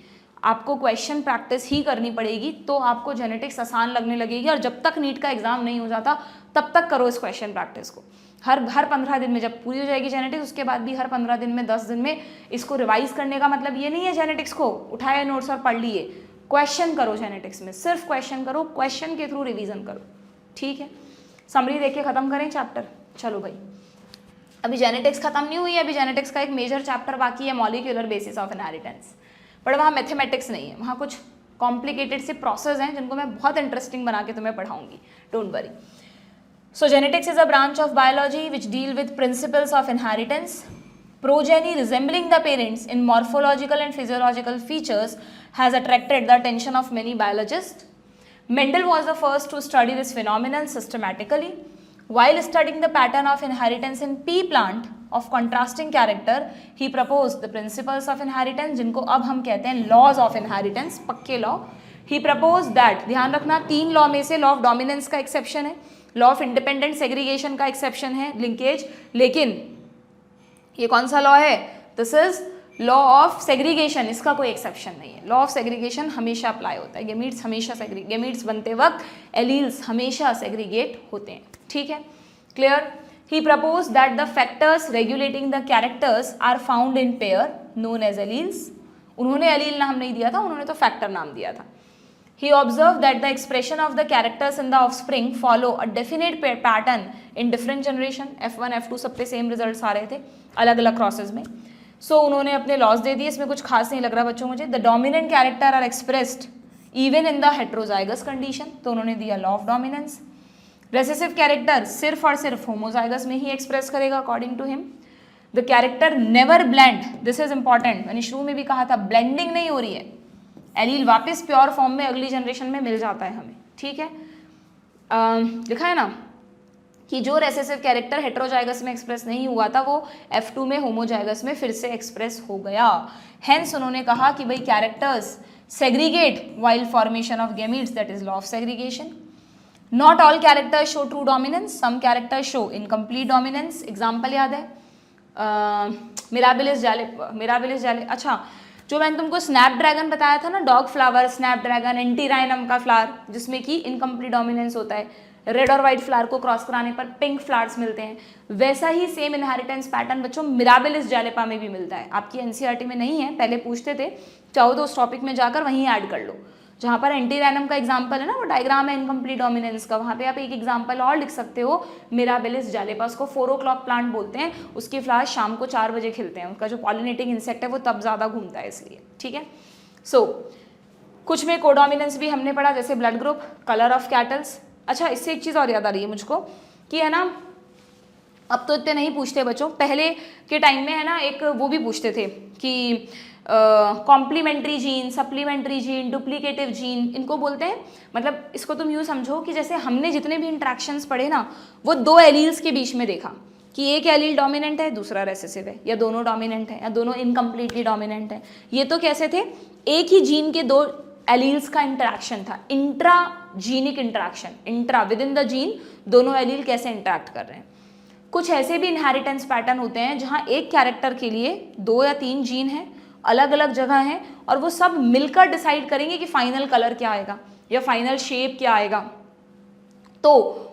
आपको क्वेश्चन प्रैक्टिस ही करनी पड़ेगी, तो आपको जेनेटिक्स आसान लगने लगेगी। और जब तक नीट का एग्जाम नहीं हो जाता तब तक करो इस क्वेश्चन प्रैक्टिस को, हर 15 दिन में, जब पूरी हो जाएगी जेनेटिक्स उसके बाद भी हर 15 दिन में, 10 दिन में इसको रिवाइज करने का मतलब ये नहीं है जेनेटिक्स को उठाए नोट्स और पढ़ लिए, क्वेश्चन करो जेनेटिक्स में, सिर्फ क्वेश्चन करो, क्वेश्चन के थ्रू रिवीजन करो, ठीक है। समरी देख के खत्म करें चैप्टर। चलो भाई, अभी जेनेटिक्स खत्म नहीं हुई है, अभी जेनेटिक्स का एक मेजर चैप्टर बाकी है, molecular basis of inheritance, but वहाँ मैथमेटिक्स नहीं है, वहाँ कुछ कॉम्प्लिकेटेड से प्रोसेस हैं जिनको मैं बहुत इंटरेस्टिंग बना के तुम्हें पढ़ाऊंगी, don't worry. So genetics is a branch of biology which deal with principles of inheritance. Progeny resembling the parents in morphological and physiological features has attracted the attention of many biologists. Mendel was the first to study this phenomenon systematically. While studying the pattern of inheritance in pea plant of contrasting character, he proposed the principles of inheritance, जिनको अब हम कहते हैं laws of inheritance, पक्के law. He proposed that, ध्यान रखना 3 law में से लॉ ऑफ डोमिनेंस का एक्सेप्शन है, लॉ ऑफ इंडिपेंडेंट सेग्रीगेशन का एक्सेप्शन है, लिंकेज, लेकिन ये कौन सा लॉ है? This is law of segregation, इसका कोई एक्सेप्शन नहीं है। लॉ ऑफ सेग्रीगेशन हमेशा अप्लाई होता है, गेमीट्स हमेशा गेमीट्स बनते वक्त एलील्स हमेशा सेग्रीगेट होते हैं, ठीक है, clear. He propose that the factors regulating the characters are found in pair known as alleles. उन्होंने एलील नाम नहीं दिया था, उन्होंने तो फैक्टर नाम दिया था। He observed that the expression of the characters in the offspring follow a definite pattern in different generation. F1, F2 सब पे सेम रिजल्ट्स आ रहे थे अलग अलग क्रॉसेज में। सो उन्होंने अपने लॉज दे दिए, इसमें कुछ खास नहीं लग रहा बच्चों मुझे। The dominant character are expressed even in the heterozygous condition, तो उन्होंने दिया law of dominance. Recessive character सिर्फ और सिर्फ होमोजाइगस में ही एक्सप्रेस करेगा according to him. The character never blend, this is important, मैंने शुरू में भी कहा था ब्लेंडिंग नहीं हो रही है, एलील वापस प्योर फॉर्म में अगली जनरेशन में मिल जाता है हमें, ठीक है। लिखा है ना कि जो रेसेसिव कैरेक्टर हेटेरोजाइगस में एक्सप्रेस नहीं हुआ था वो F2 में होमोजाइगस में फिर से एक्सप्रेस हो गया। हेंस उन्होंने कहा कि भाई characters segregate while formation of gametes, that is law of segregation. Not all characters show true dominance, some characters show incomplete dominance. Example याद है मिराबिलिस जाले, अच्छा जो मैंने तुमको स्नैपड्रैगन बताया था ना, डॉग फ्लावर, स्नैपड्रैगन, एंटीराइनम का फ्लावर जिसमें कि इनकम्प्लीट डोमिनेंस होता है, रेड और वाइट फ्लावर को क्रॉस कराने पर पिंक फ्लावर्स मिलते हैं, वैसा ही सेम इनहेरिटेंस पैटर्न बच्चों मिराबिलिस जालेपा में भी मिलता है। आपकी एनसीईआरटी में नहीं है, पहले पूछते थे, चाहो तो उस टॉपिक में जाकर वहीं ऐड कर लो। जहाँ पर एंटीराइनम का एग्जाम्पल है ना, वो डायग्राम है इनकम्प्लीट डोमिनेंस का, वहाँ पे आप एक एग्जाम्पल और लिख सकते हो, मिराबिलिस जालेपा, उसको 4 o'clock प्लांट बोलते हैं, उसके फ्लावर शाम को 4 बजे खिलते हैं, उसका जो पॉलिनेटिंग इंसेक्ट है वो तब ज़्यादा घूमता है इसलिए, ठीक है। सो कुछ में कोडोमिनेंस भी हमने पढ़ा, जैसे blood group, colour of kettles. अच्छा इससे एक चीज़ और याद आ रही है मुझको कि है ना, अब तो इतने नहीं पूछते बच्चों, पहले के टाइम में है ना एक वो भी पूछते थे कि complementary gene, supplementary gene, duplicative gene, इनको बोलते हैं, मतलब इसको तुम यूँ समझो कि जैसे हमने जितने भी इंट्रैक्शंस पढ़े ना, वो 2 एलील्स के बीच में देखा कि एक एलील डोमिनेंट है दूसरा रेसेसिव है, या दोनों डोमिनेंट है या दोनों इनकम्प्लीटली डोमिनेंट है। ये तो कैसे थे, एक ही जीन के 2 एलील्स का इंटरेक्शन था, intragenic interaction, intra within the gene दोनों एलील कैसे इंटरेक्ट कर रहे हैं। कुछ ऐसे भी इनहेरिटेंस पैटर्न होते हैं जहाँ एक कैरेक्टर के लिए 2 या 3 जीन हैं, अलग अलग जगह हैं, और वो सब मिलकर डिसाइड करेंगे कि फाइनल कलर क्या आएगा या फाइनल शेप क्या आएगा, तो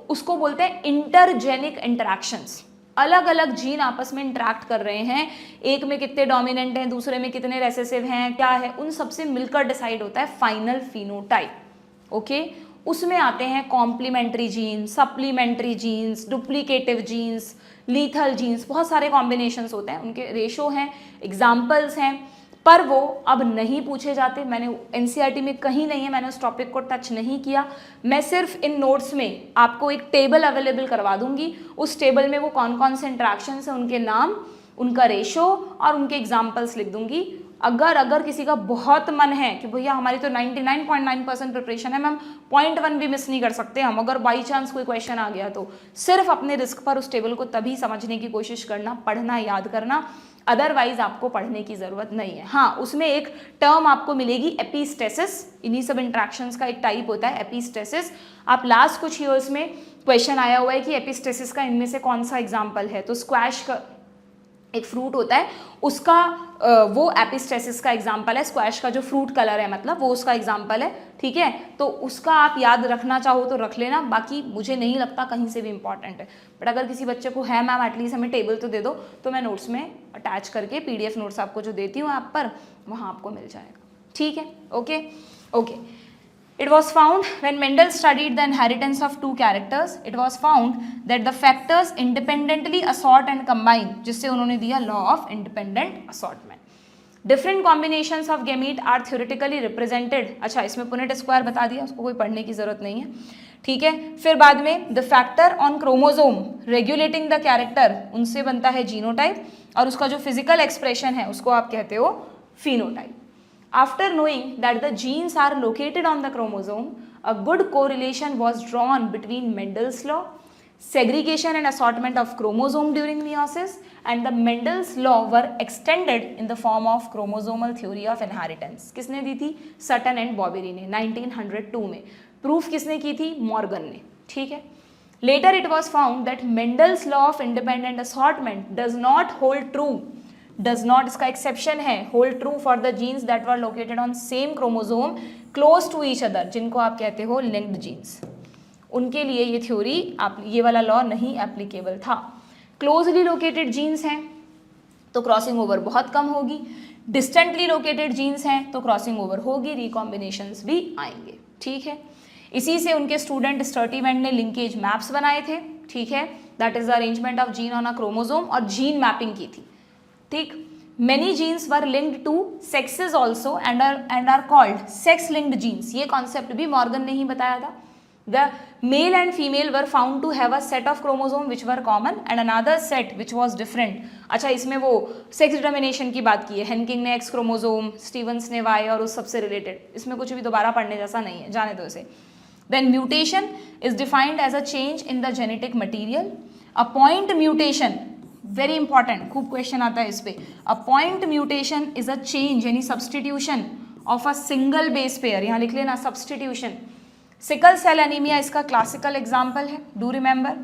उसको बोलते हैं इंटरजेनिक इंटरैक्शंस। अलग अलग जीन आपस में इंटरैक्ट कर रहे हैं, एक में कितने डोमिनेंट हैं, दूसरे में कितने रेसेसिव हैं, क्या है, उन सबसे मिलकर डिसाइड होता है फाइनल फिनोटाइप। ओके, उसमें आते हैं complementary gene, supplementary genes, duplicative genes, lethal genes, बहुत सारे कॉम्बिनेशंस होते हैं, उनके रेशो हैं, एग्जाम्पल्स हैं, पर वो अब नहीं पूछे जाते। मैंने एनसीईआरटी में कहीं नहीं है, मैंने उस टॉपिक को टच नहीं किया। मैं सिर्फ इन नोट्स में आपको एक टेबल अवेलेबल करवा दूंगी, उस टेबल में वो कौन कौन से इंट्रैक्शंस हैं, उनके नाम, उनका रेशो और उनके एग्जाम्पल्स लिख दूंगी। अगर किसी का बहुत मन है कि भैया हमारी तो 99.9% प्रिपरेशन है मैम, 0.1 भी मिस नहीं कर सकते हम, अगर बाई चांस कोई क्वेश्चन आ गया तो सिर्फ अपने रिस्क पर उस टेबल को तभी समझने की कोशिश करना, पढ़ना, याद करना, अदरवाइज आपको पढ़ने की ज़रूरत नहीं है। हाँ, उसमें एक टर्म आपको मिलेगी एपिस्टेसिस, इन्हीं सब इंट्रैक्शंस का एक टाइप होता है एपिस्टेसिस। आप लास्ट कुछ ईयर्स में क्वेश्चन आया हुआ है कि एपिस्टेसिस का इनमें से कौन सा एग्जाम्पल है, तो स्क्वैश का एक फ्रूट होता है, उसका वो एपिस्टेसिस का एग्जाम्पल है, स्क्वैश का जो फ्रूट कलर है मतलब वो उसका एग्जाम्पल है, ठीक है। तो उसका आप याद रखना चाहो तो रख लेना, बाकी मुझे नहीं लगता कहीं से भी इंपॉर्टेंट है, बट अगर किसी बच्चे को है मैम एटलीस्ट हमें टेबल तो दे दो, तो मैं नोट्स में अटैच करके PDF नोट्स आपको जो देती हूँ ऐप पर, वहाँ आपको मिल जाएगा, ठीक है। Okay. It was found when Mendel studied the inheritance of 2 characters, it was found that the factors independently assort and combine, जिससे उन्होंने दिया law of independent assortment. Different combinations of gamete are theoretically represented. अच्छा, इसमें Punnett square बता दिया, उसको कोई पढ़ने की जरूरत नहीं है, ठीक है। फिर बाद में the factor on chromosome regulating the character, उनसे बनता है जीनोटाइप, और उसका जो फिजिकल एक्सप्रेशन है उसको आप कहते हो phenotype. After knowing that the genes are located on the chromosome, a good correlation was drawn between Mendel's law, segregation and assortment of chromosome during meiosis, and the Mendel's law were extended in the form of chromosomal theory of inheritance. किसने दी थी? Sutton and बॉबेरी ने 1902 में। Proof किसने की थी? Morgan ने, ठीक है। Later it was found that Mendel's law of independent assortment does not hold true, does not, इसका एक्सेप्शन है, hold true for the genes that were located on same chromosome close to each other, जिनको आप कहते हो linked genes, उनके लिए ये theory, आप ये वाला लॉ नहीं एप्लीकेबल था। क्लोजली लोकेटेड जीन्स हैं तो क्रॉसिंग ओवर बहुत कम होगी, डिस्टेंटली लोकेटेड जीन्स हैं तो क्रॉसिंग ओवर होगी, रिकॉम्बिनेशंस भी आएंगे, ठीक है। इसी से उनके स्टूडेंट स्टर्टीवेंट ने लिंकेज मैप्स बनाए थे, ठीक है, that is the arrangement of gene on a chromosome, और जीन मैपिंग की थी, ठीक। Many genes were linked to sexes also and are called sex linked genes, ये कॉन्सेप्ट भी मॉर्गन ने ही बताया था, The male and female were found to have a set of chromosome which were common and another set which was different. अच्छा, इसमें वो sex determination की बात की है, हेनकिंग ने एक्स क्रोमोसोम, स्टीवंस ने वाई और उस सबसे रिलेटेड, इसमें कुछ भी दोबारा पढ़ने जैसा नहीं है, जाने दो इसे. Then mutation is defined as a change in the genetic material. A point mutation, very important, खूब क्वेश्चन आता है इस पे. A point mutation is a change यानी substitution of a single base pair, यहाँ लिख लेना substitution. सिकल सेल एनीमिया इसका क्लासिकल एग्जाम्पल है, डू रिमेंबर,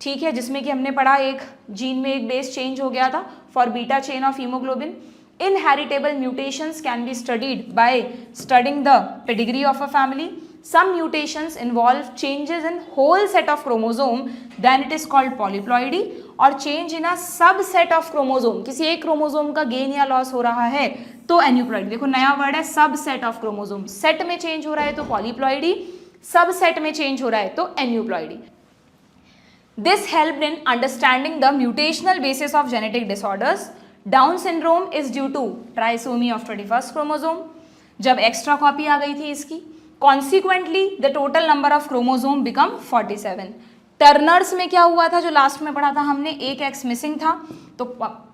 ठीक है, जिसमें कि हमने पढ़ा एक जीन में एक बेस चेंज हो गया था for beta chain of haemoglobin. Inheritable mutations can be studied by studying the pedigree of a family. Some mutations involve changes in whole set of chromosome, then it is called polyploidy. और change in a subset of chromosome, किसी एक chromosome का gain या loss हो रहा है तो aneuploidy. देखो नया वर्ड है, सब सेट ऑफ क्रोमोसोम, सेट में चेंज हो रहा है तो पॉलीप्लॉइडी, सब सेट में चेंज हो रहा है तो aneuploidy. This helped in understanding the mutational basis of genetic disorders. Down syndrome is due to trisomy of 21st chromosome, जब एक्स्ट्रा कॉपी आ गई थी इसकी. Consequently the total number of chromosome become 47. Turner's में क्या हुआ था, जो लास्ट में पढ़ा था हमने, एक एक्स मिसिंग था तो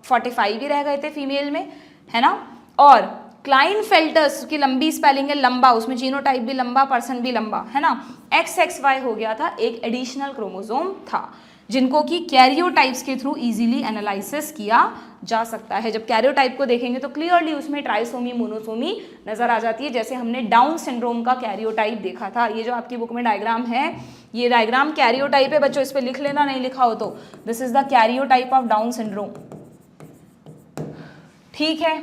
45 ही रह गए थे फीमेल में, है ना. और क्लाइनफेल्टर्स की लंबी स्पेलिंग है लंबा, उसमें जीनोटाइप भी लंबा, पर्सन भी लंबा, है ना. XXY हो गया था, एक एडिशनल क्रोमोसोम था, जिनको कि कैरियोटाइप्स के थ्रू इजीली एनालिसिस किया जा सकता है. जब कैरियोटाइप को देखेंगे तो क्लियरली उसमें ट्राइसोमी मोनोसोमी नजर आ जाती है, जैसे हमने डाउन सिंड्रोम का कैरियोटाइप देखा था. ये जो आपकी बुक में डायग्राम है, ये डायग्राम कैरियोटाइप है बच्चों, इस पर लिख लेना, नहीं लिखा हो तो. This is the karyotype of down syndrome, ठीक है.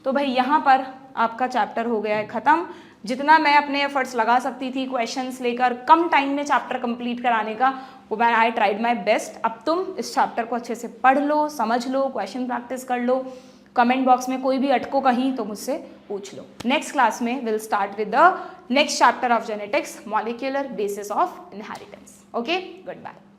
तो भाई यहाँ पर आपका चैप्टर हो गया है ख़त्म. जितना मैं अपने एफर्ट्स लगा सकती थी क्वेश्चंस लेकर कम टाइम में चैप्टर कंप्लीट कराने का, वो मैं आई ट्राइड माय बेस्ट. अब तुम इस चैप्टर को अच्छे से पढ़ लो, समझ लो, क्वेश्चन प्रैक्टिस कर लो. कमेंट बॉक्स में कोई भी अटको कहीं तो मुझसे पूछ लो. नेक्स्ट क्लास में will start with the next chapter of genetics, molecular basis of inheritance. Okay, good bye.